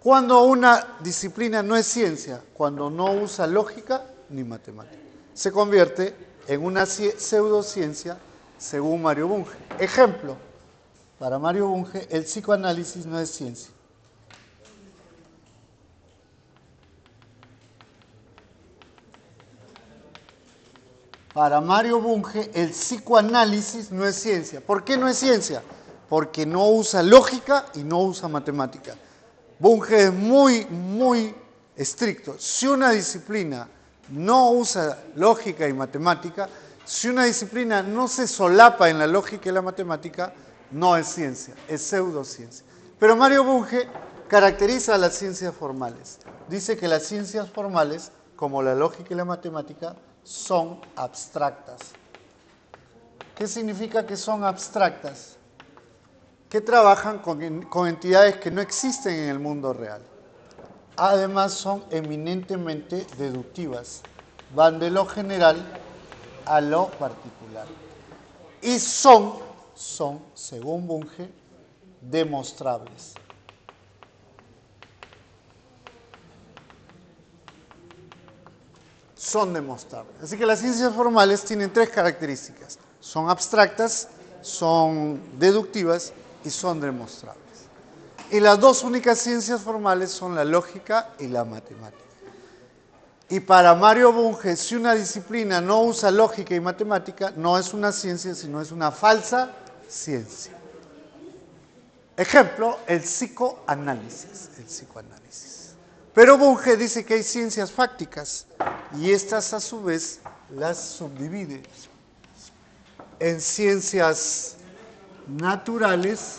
Cuando una disciplina no es ciencia, cuando no usa lógica ni matemática, se convierte en una pseudociencia según Mario Bunge. Ejemplo, para Mario Bunge el psicoanálisis no es ciencia. Para Mario Bunge el psicoanálisis no es ciencia. ¿Por qué no es ciencia? Porque no usa lógica y no usa matemática. Bunge es muy estricto. Si una disciplina no usa lógica y matemática, si una disciplina no se solapa en la lógica y la matemática, no es ciencia, es pseudociencia. Pero Mario Bunge caracteriza a las ciencias formales. Dice que las ciencias formales, como la lógica y la matemática, son abstractas. ¿Qué significa que son abstractas? Que trabajan con entidades que no existen en el mundo real. Además son eminentemente deductivas, van de lo general a lo particular. Y son, según Bunge, demostrables. Son demostrables. Así que las ciencias formales tienen tres características. Son abstractas, son deductivas y son demostrables. Y las dos únicas ciencias formales son la lógica y la matemática. Y para Mario Bunge, si una disciplina no usa lógica y matemática, no es una ciencia, sino es una falsa ciencia. Ejemplo, el psicoanálisis. Pero Bunge dice que hay ciencias fácticas y estas a su vez las subdivide en ciencias naturales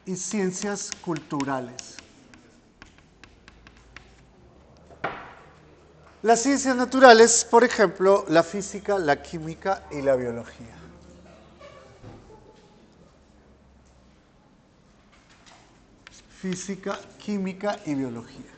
y ciencias culturales. Las ciencias naturales, por ejemplo, la física, la química y la biología. Física, química y biología.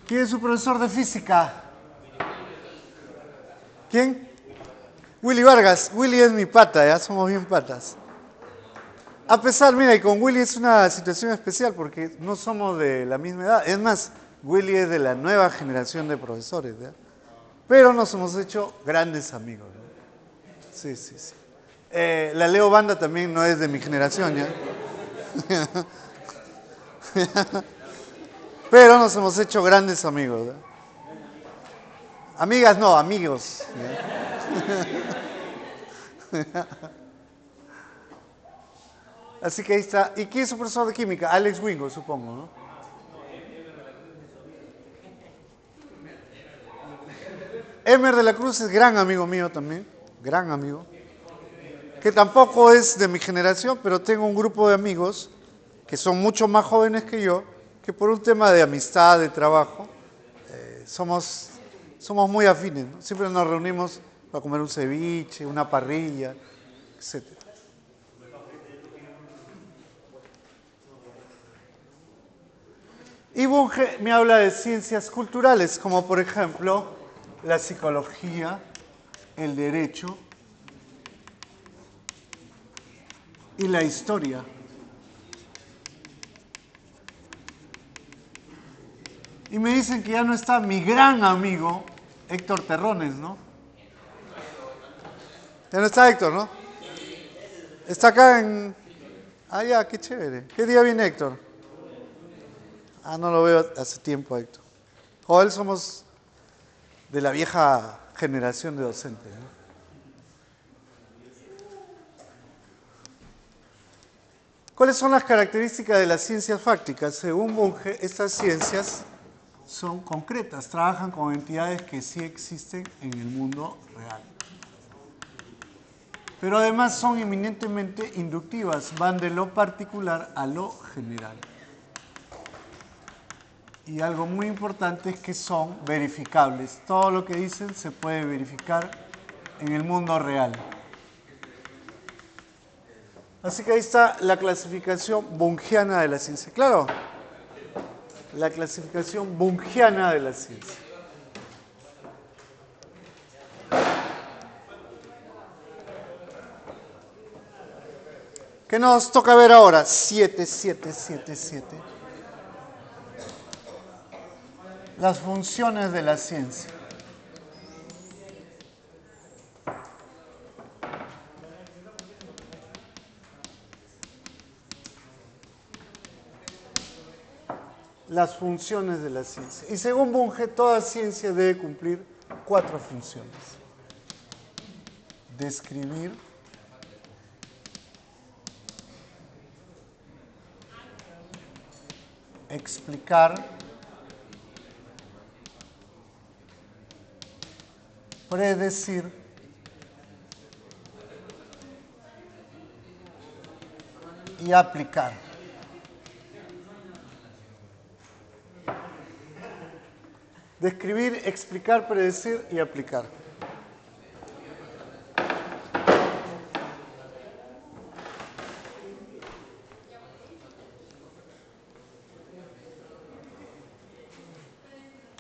¿Quién es su profesor de física? ¿Quién? Willy Vargas. Willy es mi pata, ya somos bien patas. A pesar, mira, y con Willy es una situación especial porque no somos de la misma edad. Es más, Willy es de la nueva generación de profesores, ¿ya? Pero nos hemos hecho grandes amigos, ¿no? Sí. La Leo Banda también no es de mi generación, ¿ya? Pero nos hemos hecho grandes amigos, ¿ya? Amigas no, amigos, ¿ya? Así que ahí está. ¿Y quién es su profesor de química? Alex Wingo, supongo, ¿no? Emer de la Cruz es gran amigo mío también, gran amigo, que tampoco es de mi generación, pero tengo un grupo de amigos que son mucho más jóvenes que yo, que por un tema de amistad, de trabajo, somos muy afines, ¿no? Siempre nos reunimos para comer un ceviche, una parrilla, etc. Bunge me habla de ciencias culturales, como por ejemplo la psicología, el derecho y la historia. Y me dicen que ya no está mi gran amigo Héctor Terrones, ¿no? Ya no está Héctor, ¿no? Está acá en... Ah, ya, qué chévere. ¿Qué día viene Héctor? Ah, no lo veo hace tiempo, Héctor. Joel, somos de la vieja generación de docentes, ¿no? ¿Cuáles son las características de las ciencias fácticas? Según Bunge, estas ciencias son concretas, trabajan con entidades que sí existen en el mundo real. Pero además son eminentemente inductivas, van de lo particular a lo general. Y algo muy importante es que son verificables. Todo lo que dicen se puede verificar en el mundo real. Así que ahí está la clasificación bungiana de la ciencia. Claro, la clasificación bungiana de la ciencia. ¿Qué nos toca ver ahora? 7777. Las funciones de la ciencia. Las funciones de la ciencia. Y según Bunge, toda ciencia debe cumplir 4 funciones. Describir, explicar, predecir y aplicar. Describir, explicar, predecir y aplicar.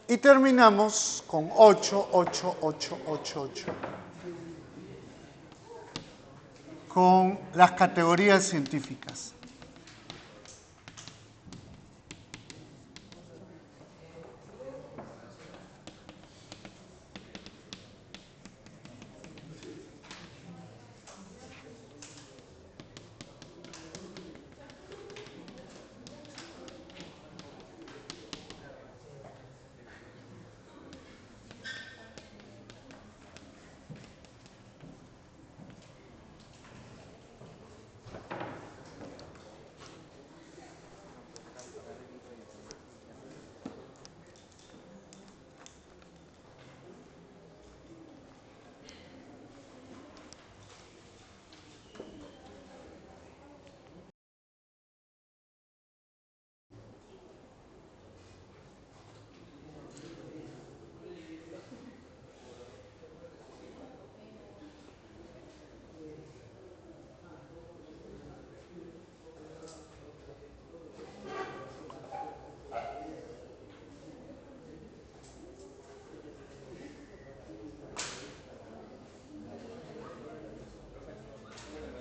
Y terminamos con 8, 8, 8, 8, 8. Con las categorías científicas.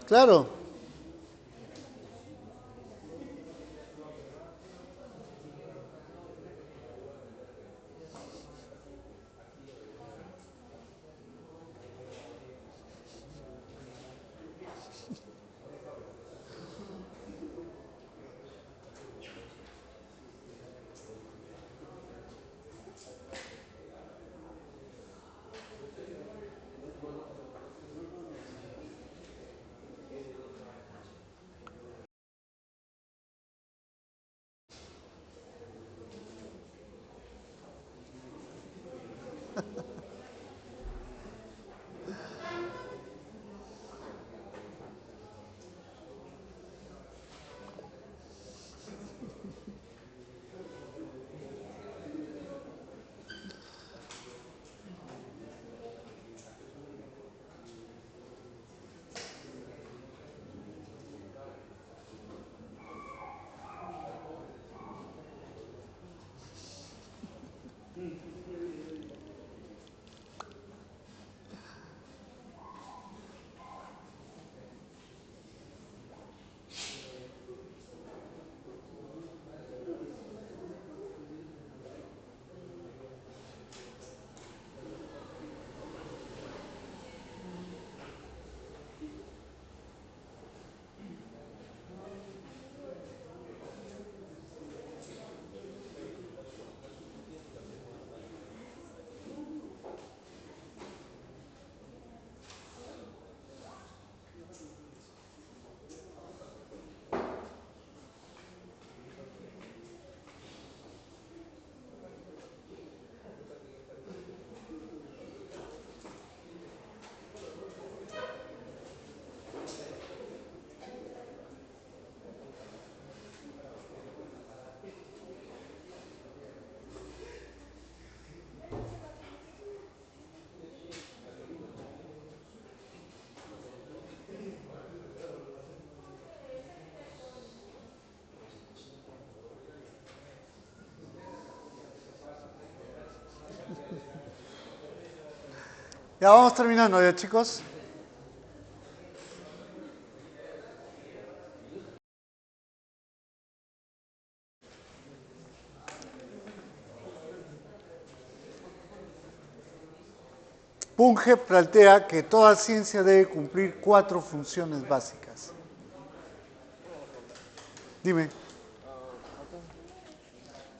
Claro. Ya vamos terminando, ya chicos. Bunge plantea que toda ciencia debe cumplir 4 funciones básicas. Dime.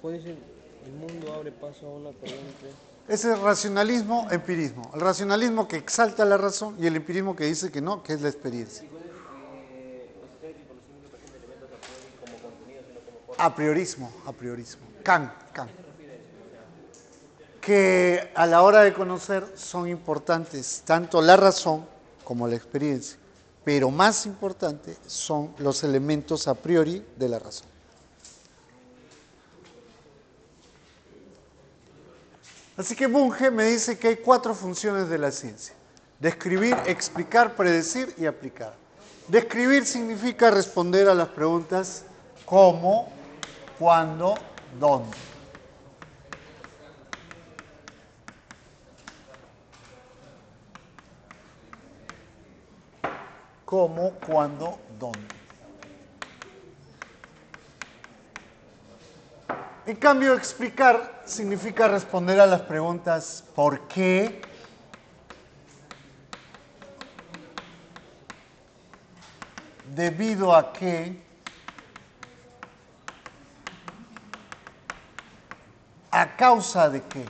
Puede ser, el mundo abre paso a una corriente. Ese es racionalismo, empirismo. El racionalismo que exalta la razón y el empirismo que dice que no, que es la experiencia. A priorismo, a priorismo. Kant. Que a la hora de conocer son importantes tanto la razón como la experiencia, pero más importante son los elementos a priori de la razón. Así que Bunge me dice que hay 4 funciones de la ciencia: describir, explicar, predecir y aplicar. Describir significa responder a las preguntas cómo, cuándo, dónde. Cómo, cuándo, dónde. En cambio, explicar significa responder a las preguntas ¿por qué? ¿Debido a qué? ¿A causa de qué?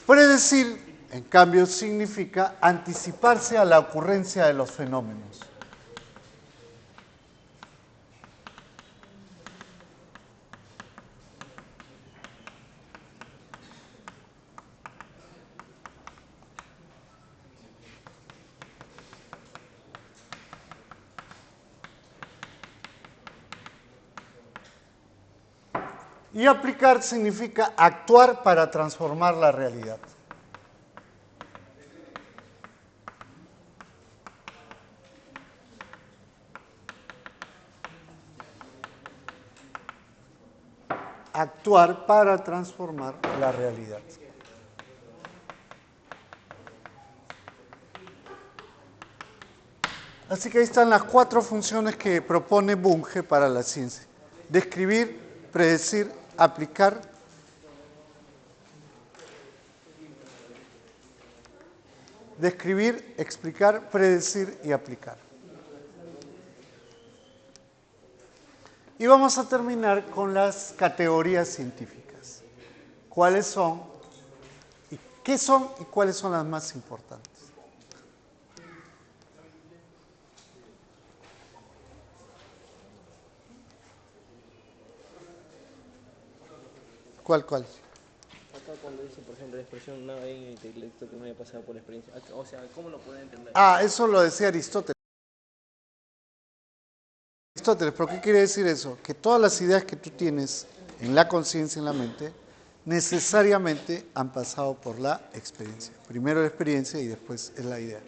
Predecir, en cambio, significa anticiparse a la ocurrencia de los fenómenos. Y aplicar significa actuar para transformar la realidad. Actuar para transformar la realidad. Así que ahí están las 4 funciones que propone Bunge para la ciencia: describir, predecir, aplicar. Describir, explicar, predecir y aplicar. Y vamos a terminar con las categorías científicas. ¿Cuáles son? ¿Y qué son y cuáles son las más importantes? ¿Cuál? Acá cuando dice, por ejemplo, la expresión nada hay en el intelecto que no haya pasado por la experiencia. O sea, ¿cómo lo pueden entender? Eso lo decía Aristóteles. ¿Pero qué quiere decir eso? Que todas las ideas que tú tienes en la conciencia, en la mente, necesariamente han pasado por la experiencia. Primero la experiencia y después es la idea.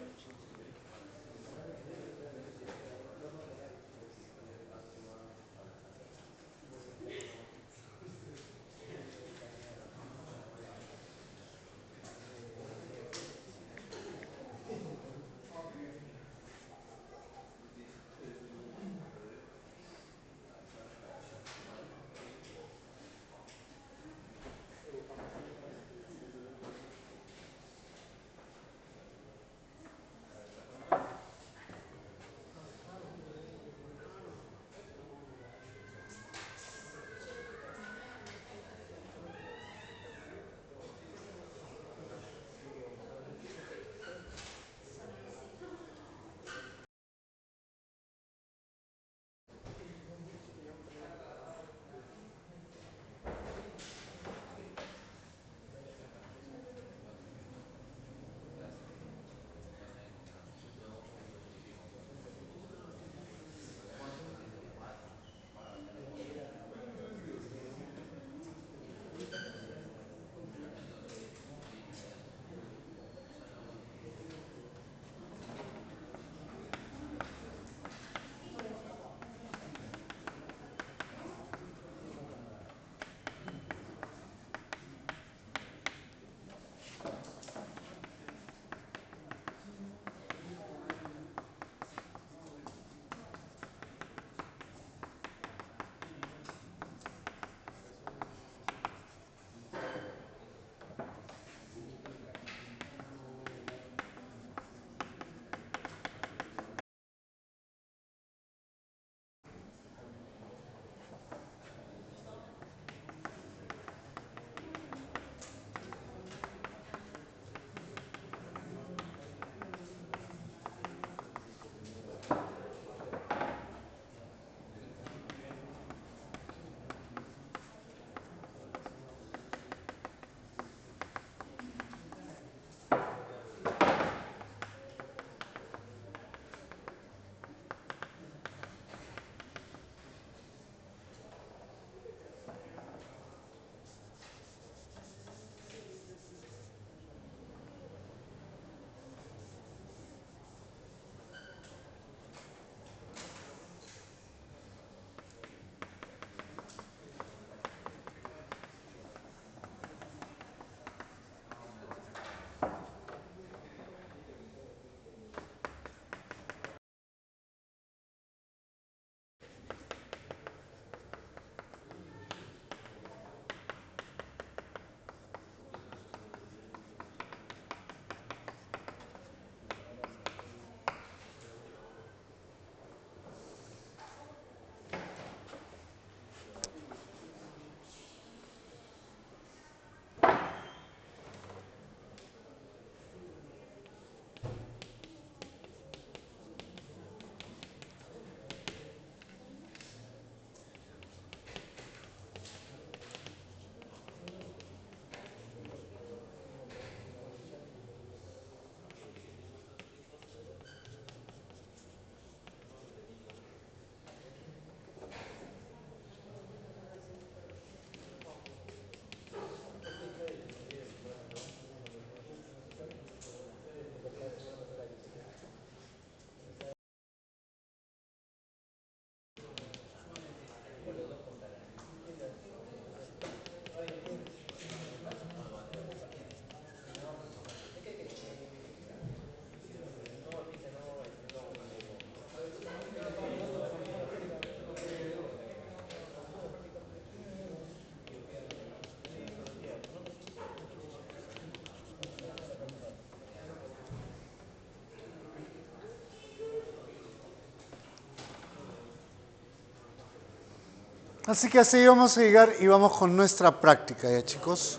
Así que así vamos a llegar y vamos con nuestra práctica, ¿ya chicos?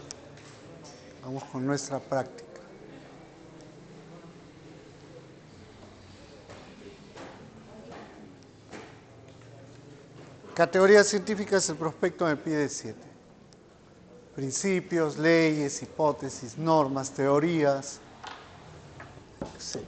Vamos con nuestra práctica. Categorías científicas, el prospecto me pide 7. Principios, leyes, hipótesis, normas, teorías, etc.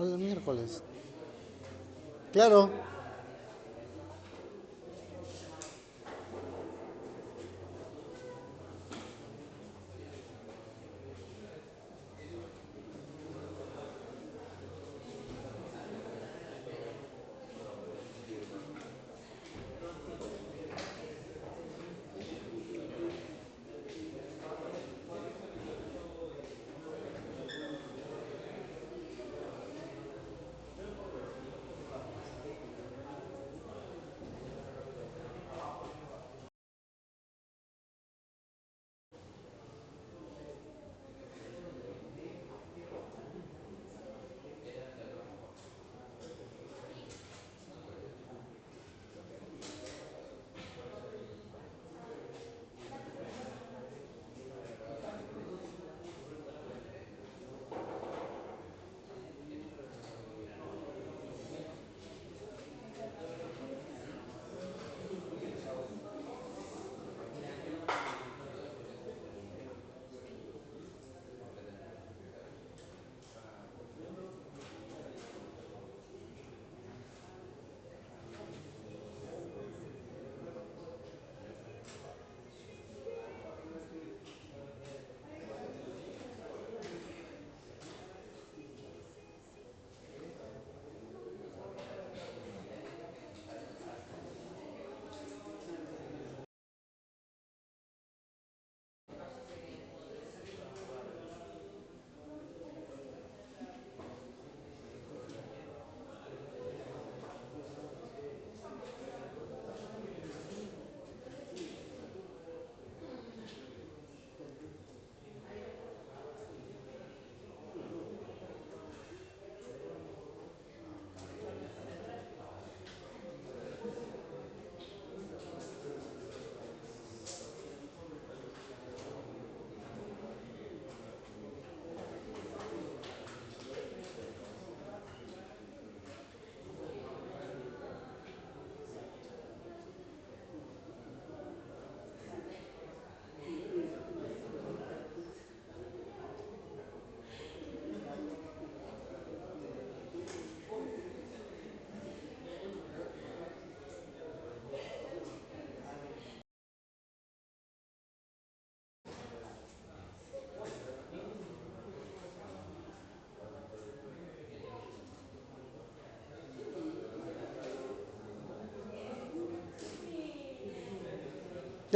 El miércoles. Claro.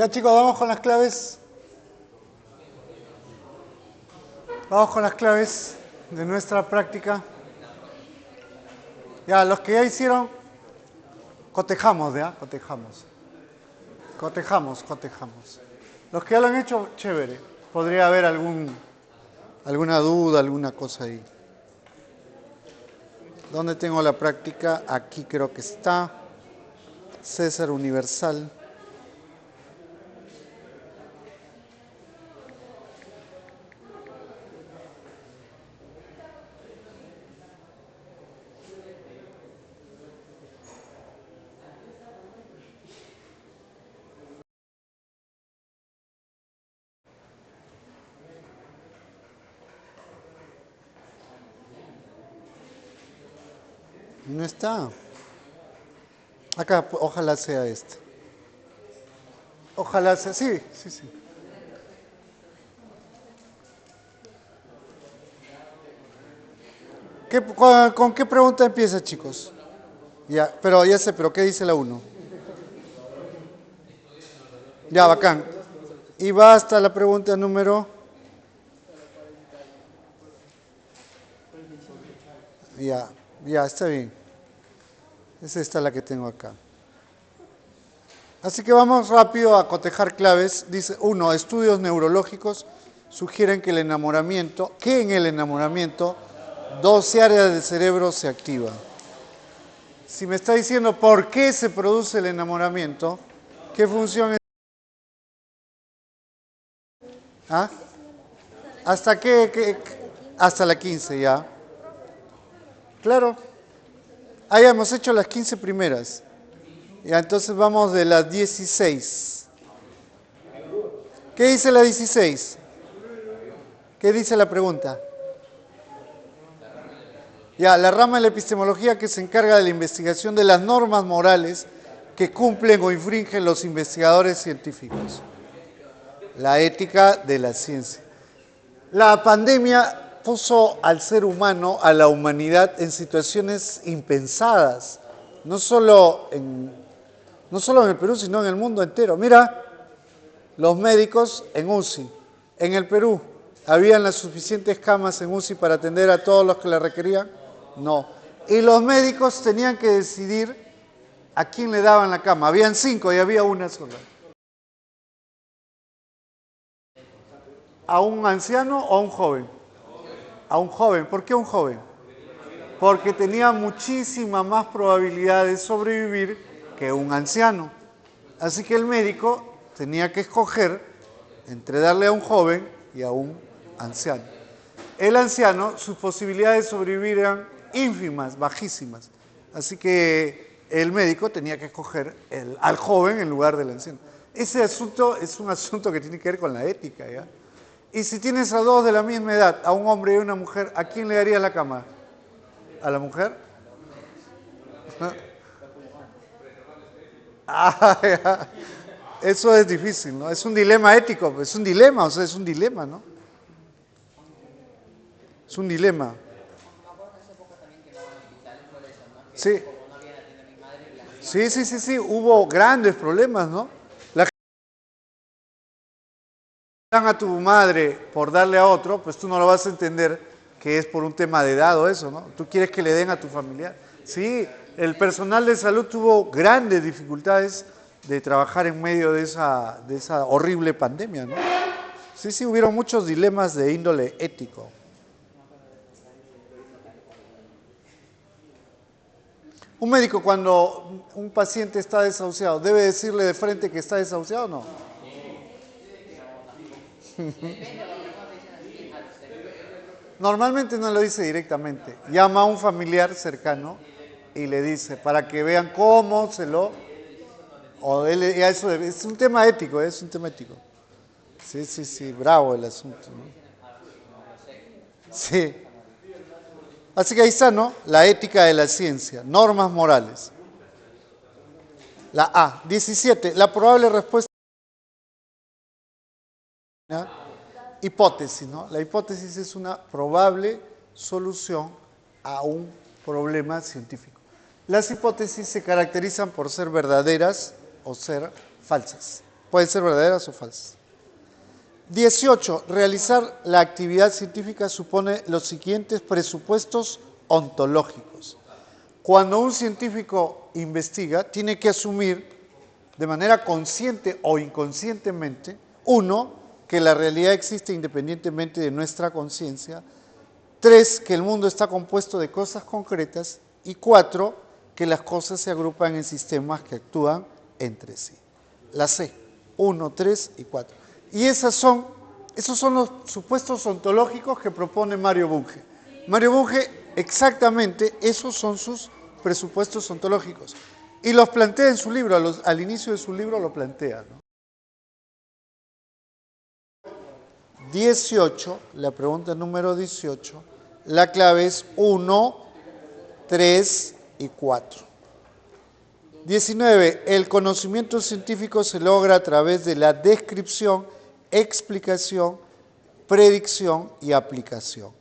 Ya chicos, vamos con las claves. Vamos con las claves de nuestra práctica. Ya, los que ya hicieron, cotejamos, ¿ya? Cotejamos. Cotejamos. Los que ya lo han hecho, chévere. Podría haber alguna duda, alguna cosa ahí. ¿Dónde tengo la práctica? Aquí creo que está. César Universal. No está. Acá, ojalá sea este. Ojalá sea, sí. ¿Con qué pregunta empieza, chicos? Ya, pero ya sé, pero ¿qué dice la 1? Ya, bacán. Y va hasta la pregunta número... Ya, está bien. Es esta la que tengo acá. Así que vamos rápido a cotejar claves. Dice 1, estudios neurológicos sugieren que en el enamoramiento 12 áreas del cerebro se activan. Si me está diciendo por qué se produce el enamoramiento, ¿qué función es? ¿Ah? ¿Hasta qué? Hasta la 15, ya. Claro. Ahí hemos hecho las 15 primeras. Ya, entonces vamos de las 16. ¿Qué dice la 16? ¿Qué dice la pregunta? Ya, la rama de la epistemología que se encarga de la investigación de las normas morales que cumplen o infringen los investigadores científicos. La ética de la ciencia. La pandemia puso al ser humano, a la humanidad, en situaciones impensadas, no solo en el Perú, sino en el mundo entero. Mira, los médicos en UCI. En el Perú, ¿habían las suficientes camas en UCI para atender a todos los que la requerían? No. Y los médicos tenían que decidir a quién le daban la cama. Habían 5 y había una sola. ¿A un anciano o a un joven? A un joven. ¿Por qué a un joven? Porque tenía muchísima más probabilidad de sobrevivir que un anciano. Así que el médico tenía que escoger entre darle a un joven y a un anciano. El anciano, sus posibilidades de sobrevivir eran ínfimas, bajísimas. Así que el médico tenía que escoger al joven en lugar del anciano. Ese asunto es un asunto que tiene que ver con la ética, ¿ya? Y si tienes a dos de la misma edad, a un hombre y a una mujer, ¿a quién le darías la cama? ¿A la mujer? Ya. Eso es difícil, ¿no? Es un dilema ético, es un dilema, es un dilema, ¿no? Es un dilema. Sí. Sí, hubo grandes problemas, ¿no? La gente dan a tu madre por darle a otro, pues tú no lo vas a entender que es por un tema de edad o eso, ¿no? Tú quieres que le den a tu familiar. Sí, el personal de salud tuvo grandes dificultades de trabajar en medio de esa horrible pandemia, ¿no? Sí, hubieron muchos dilemas de índole ético. Un médico, cuando un paciente está desahuciado, ¿debe decirle de frente que está desahuciado o no? Normalmente no lo dice directamente. Llama a un familiar cercano y le dice, para que vean cómo se lo... es un tema ético, es un tema ético. Sí, bravo el asunto, ¿no? Sí. Así que ahí está, ¿no? La ética de la ciencia, normas morales. La A. 17. La probable respuesta. Hipótesis, ¿no? La hipótesis es una probable solución a un problema científico. Las hipótesis se caracterizan por ser verdaderas o ser falsas. Pueden ser verdaderas o falsas. 18. Realizar la actividad científica supone los siguientes presupuestos ontológicos. Cuando un científico investiga, tiene que asumir de manera consciente o inconscientemente, uno, que la realidad existe independientemente de nuestra conciencia; 3, que el mundo está compuesto de cosas concretas; y 4, que las cosas se agrupan en sistemas que actúan entre sí. La C, 1, 3 y 4. Y esos son los supuestos ontológicos que propone Mario Bunge. Mario Bunge, exactamente, esos son sus presupuestos ontológicos. Y los plantea en su libro, al inicio de su libro lo plantea, ¿no? 18, la pregunta número 18, la clave es 1, 3 y 4. 19. El conocimiento científico se logra a través de la descripción, explicación, predicción y aplicación.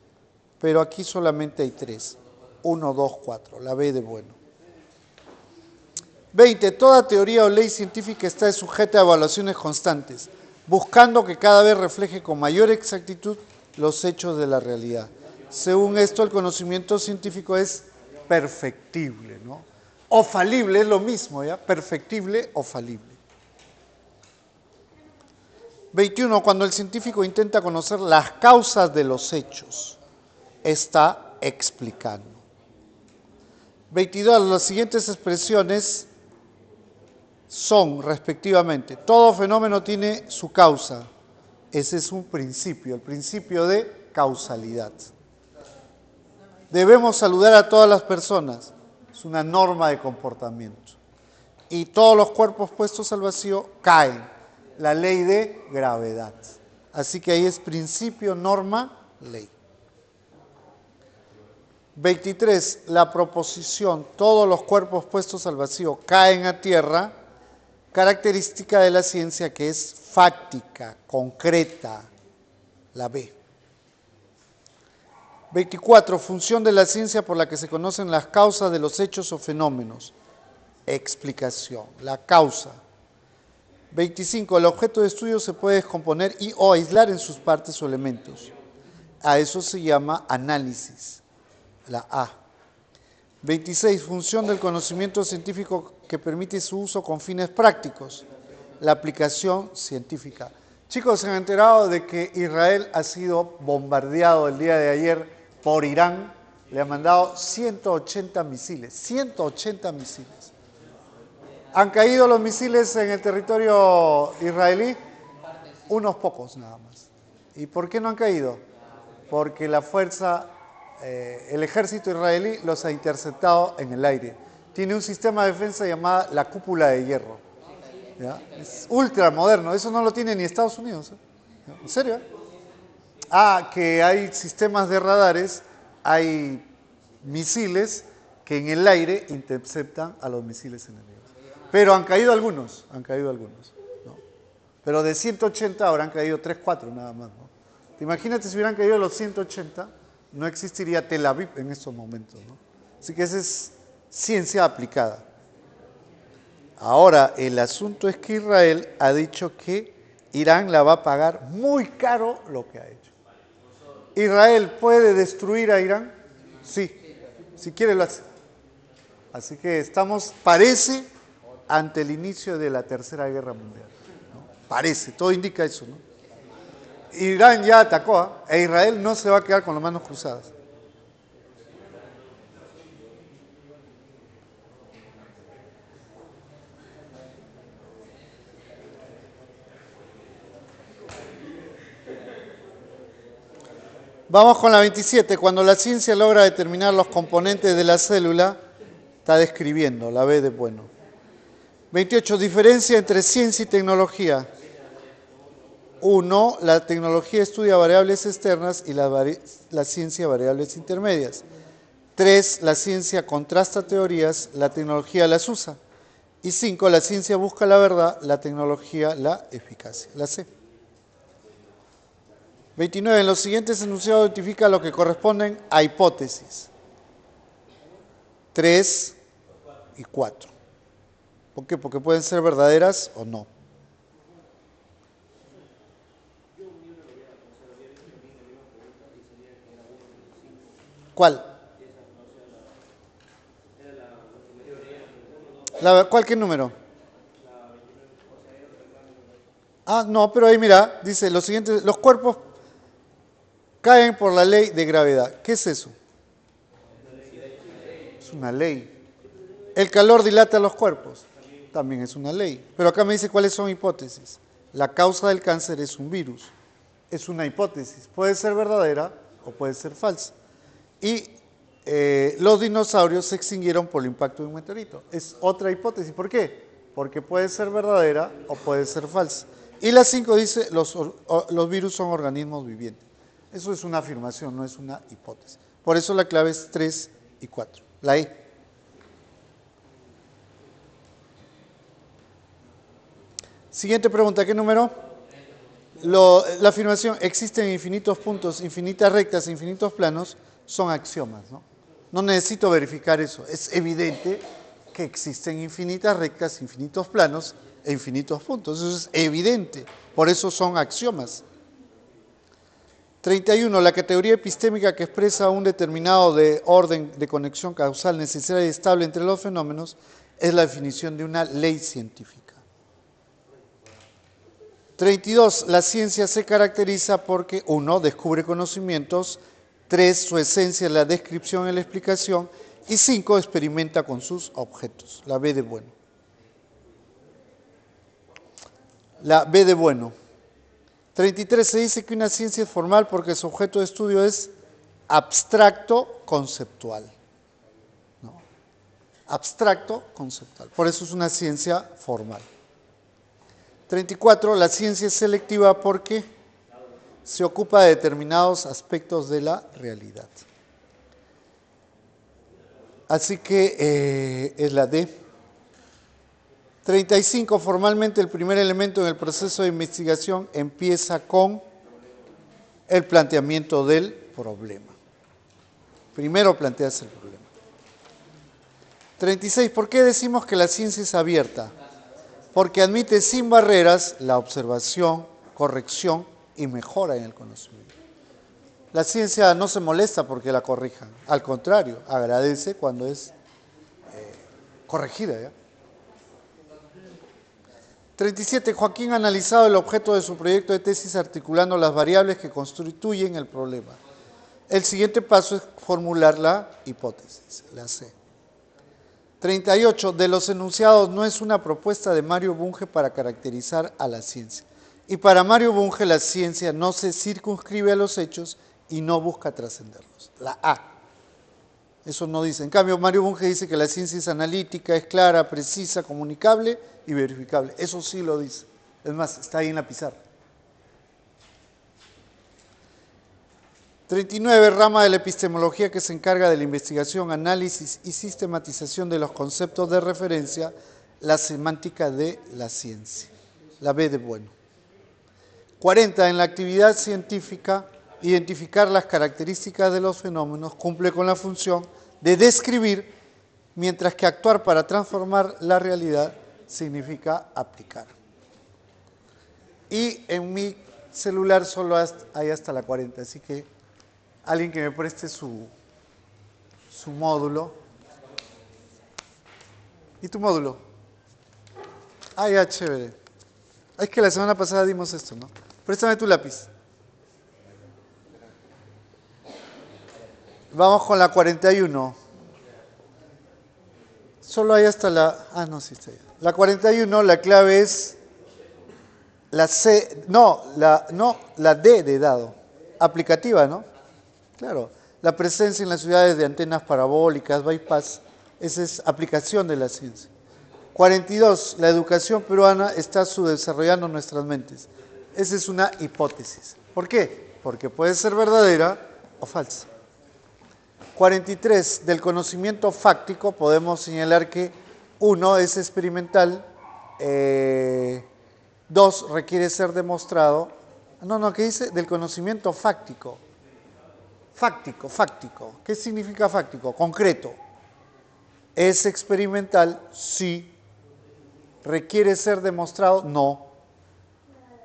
Pero aquí solamente hay 3. 1, 2, 4. La B de bueno. 20. Toda teoría o ley científica está sujeta a evaluaciones constantes, buscando que cada vez refleje con mayor exactitud los hechos de la realidad. Según esto, el conocimiento científico es perfectible, ¿no? O falible, es lo mismo, ¿ya? Perfectible o falible. 21. Cuando el científico intenta conocer las causas de los hechos, está explicando. 22. Las siguientes expresiones son, respectivamente, todo fenómeno tiene su causa. Ese es un principio, el principio de causalidad. Debemos saludar a todas las personas, es una norma de comportamiento. Y todos los cuerpos puestos al vacío caen, la ley de gravedad. Así que ahí es principio, norma, ley. 23. La proposición, todos los cuerpos puestos al vacío caen a tierra, característica de la ciencia que es fáctica, concreta, la B. 24. Función de la ciencia por la que se conocen las causas de los hechos o fenómenos. Explicación, la causa. 25. El objeto de estudio se puede descomponer y o aislar en sus partes o elementos. A eso se llama análisis, la A. 26. Función del conocimiento científico que permite su uso con fines prácticos, la aplicación científica. Chicos, ¿se han enterado de que Israel ha sido bombardeado el día de ayer por Irán? Le ha mandado 180 misiles, 180 misiles. ¿Han caído los misiles en el territorio israelí? Unos pocos nada más. ¿Y por qué no han caído? Porque el ejército israelí los ha interceptado en el aire. Tiene un sistema de defensa llamado la cúpula de hierro. ¿Ya? Es ultra moderno, eso no lo tiene ni Estados Unidos. ¿Eh? ¿En serio? Que hay sistemas de radares, hay misiles que en el aire interceptan a los misiles enemigos. Pero han caído algunos, ¿no? Pero de 180 habrán caído 3, 4 nada más, ¿no? Imagínate si hubieran caído los 180, no existiría Tel Aviv en estos momentos, ¿no? Así que esa es ciencia aplicada. Ahora, el asunto es que Israel ha dicho que Irán la va a pagar muy caro lo que ha hecho. ¿Israel puede destruir a Irán? Sí, si quiere lo hace. Así que parece, ante el inicio de la Tercera Guerra Mundial, ¿no? Parece, todo indica eso, ¿no? Irán ya atacó, e Israel no se va a quedar con las manos cruzadas. Vamos con la 27. Cuando la ciencia logra determinar los componentes de la célula, está describiendo, la B de bueno. 28. Diferencia entre ciencia y tecnología. 1. La tecnología estudia variables externas y la ciencia variables intermedias. 3. La ciencia contrasta teorías, la tecnología las usa. Y 5. La ciencia busca la verdad, la tecnología la eficacia. La C. 29. En los siguientes enunciados identifica lo que corresponden a hipótesis. 3 y 4. ¿Por qué? Porque pueden ser verdaderas o no. ¿Cuál? ¿Cuál qué número? Ah, no, pero ahí mira, dice lo siguiente, los cuerpos caen por la ley de gravedad. ¿Qué es eso? Es una ley. El calor dilata los cuerpos. También es una ley. Pero acá me dice cuáles son hipótesis. La causa del cáncer es un virus. Es una hipótesis. Puede ser verdadera o puede ser falsa. Y los dinosaurios se extinguieron por el impacto de un meteorito. Es otra hipótesis. ¿Por qué? Porque puede ser verdadera o puede ser falsa. Y la 5 dice los virus son organismos vivientes. Eso es una afirmación, no es una hipótesis. Por eso la clave es 3 y 4. La E. Siguiente pregunta, ¿qué número? La afirmación existen infinitos puntos, infinitas rectas, infinitos planos, son axiomas, ¿no? No necesito verificar eso, es evidente que existen infinitas rectas, infinitos planos e infinitos puntos, eso es evidente, por eso son axiomas. 31. La categoría epistémica que expresa un determinado de orden de conexión causal necesaria y estable entre los fenómenos es la definición de una ley científica. 32. La ciencia se caracteriza porque 1. Descubre conocimientos, 3. Su esencia es la descripción y la explicación, y 5. Experimenta con sus objetos. La B de bueno. La B de bueno. 33. Se dice que una ciencia es formal porque su objeto de estudio es abstracto conceptual. ¿No? Abstracto conceptual. Por eso es una ciencia formal. 34. La ciencia es selectiva porque se ocupa de determinados aspectos de la realidad. Así que es la D. 35. Formalmente el primer elemento en el proceso de investigación empieza con el planteamiento del problema. Primero planteas el problema. 36. ¿Por qué decimos que la ciencia es abierta? Porque admite sin barreras la observación, corrección y mejora en el conocimiento. La ciencia no se molesta porque la corrijan, al contrario, agradece cuando es corregida. ¿Ya? 37. Joaquín ha analizado el objeto de su proyecto de tesis articulando las variables que constituyen el problema. El siguiente paso es formular la hipótesis, la C. 38. De los enunciados no es una propuesta de Mario Bunge para caracterizar a la ciencia. Y para Mario Bunge la ciencia no se circunscribe a los hechos y no busca trascenderlos. La A. Eso no dice. En cambio, Mario Bunge dice que la ciencia es analítica, es clara, precisa, comunicable y verificable. Eso sí lo dice. Es más, está ahí en la pizarra. 39. Rama de la epistemología que se encarga de la investigación, análisis y sistematización de los conceptos de referencia, la semántica de la ciencia. La B de bueno. 40. En la actividad científica, identificar las características de los fenómenos cumple con la función de describir, mientras que actuar para transformar la realidad significa aplicar. Y en mi celular solo hay hasta la 40, así que alguien que me preste su módulo. ¿Y tu módulo? Ah, ya, chévere. Es que la semana pasada dimos esto, ¿no? Préstame tu lápiz. Vamos con la 41. Solo hay hasta la... Ah, no, sí está ahí. La 41, la clave es la C... No, la D de dado. Aplicativa, ¿no? Claro. La presencia en las ciudades de antenas parabólicas, bypass, esa es aplicación de la ciencia. 42. La educación peruana está subdesarrollando nuestras mentes. Esa es una hipótesis. ¿Por qué? Porque puede ser verdadera o falsa. 43. Del conocimiento fáctico podemos señalar que 1 es experimental, 2 requiere ser demostrado. No, ¿qué dice? Del conocimiento fáctico. Fáctico. ¿Qué significa fáctico? Concreto. ¿Es experimental? Sí. ¿Requiere ser demostrado? No.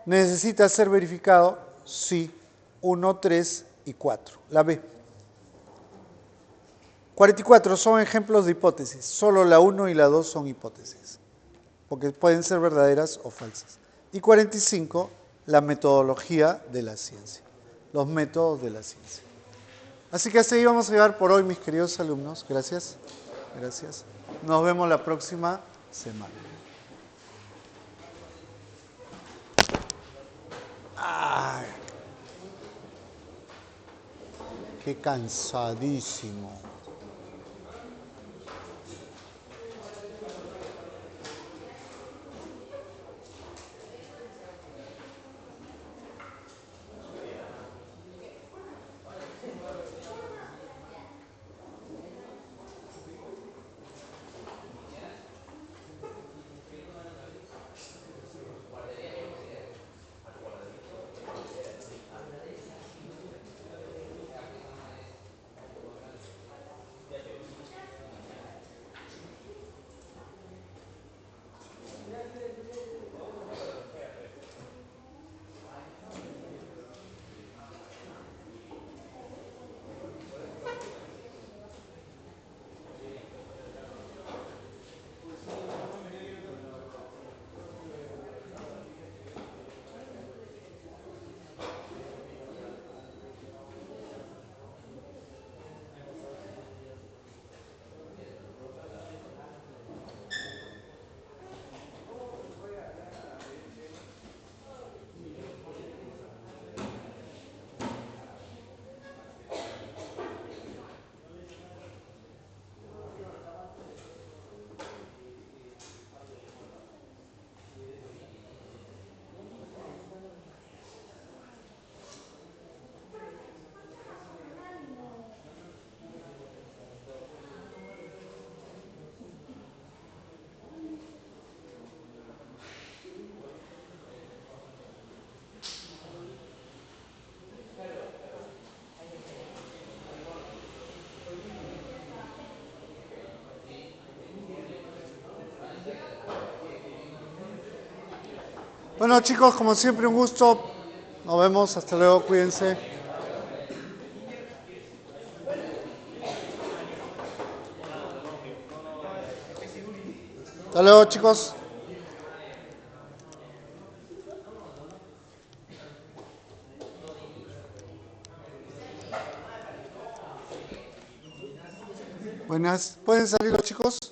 ¿Necesita ser verificado? Sí. 1, 3 y 4. La B. 44 son ejemplos de hipótesis. Solo la 1 y la 2 son hipótesis, porque pueden ser verdaderas o falsas. Y 45, la metodología de la ciencia, los métodos de la ciencia. Así que hasta ahí vamos a llegar por hoy, mis queridos alumnos. Gracias. Gracias. Nos vemos la próxima semana. ¡Ay! ¡Qué cansadísimo! Bueno, chicos, como siempre, un gusto. Nos vemos. Hasta luego. Cuídense. Hasta luego, chicos. Buenas. ¿Pueden salir los chicos?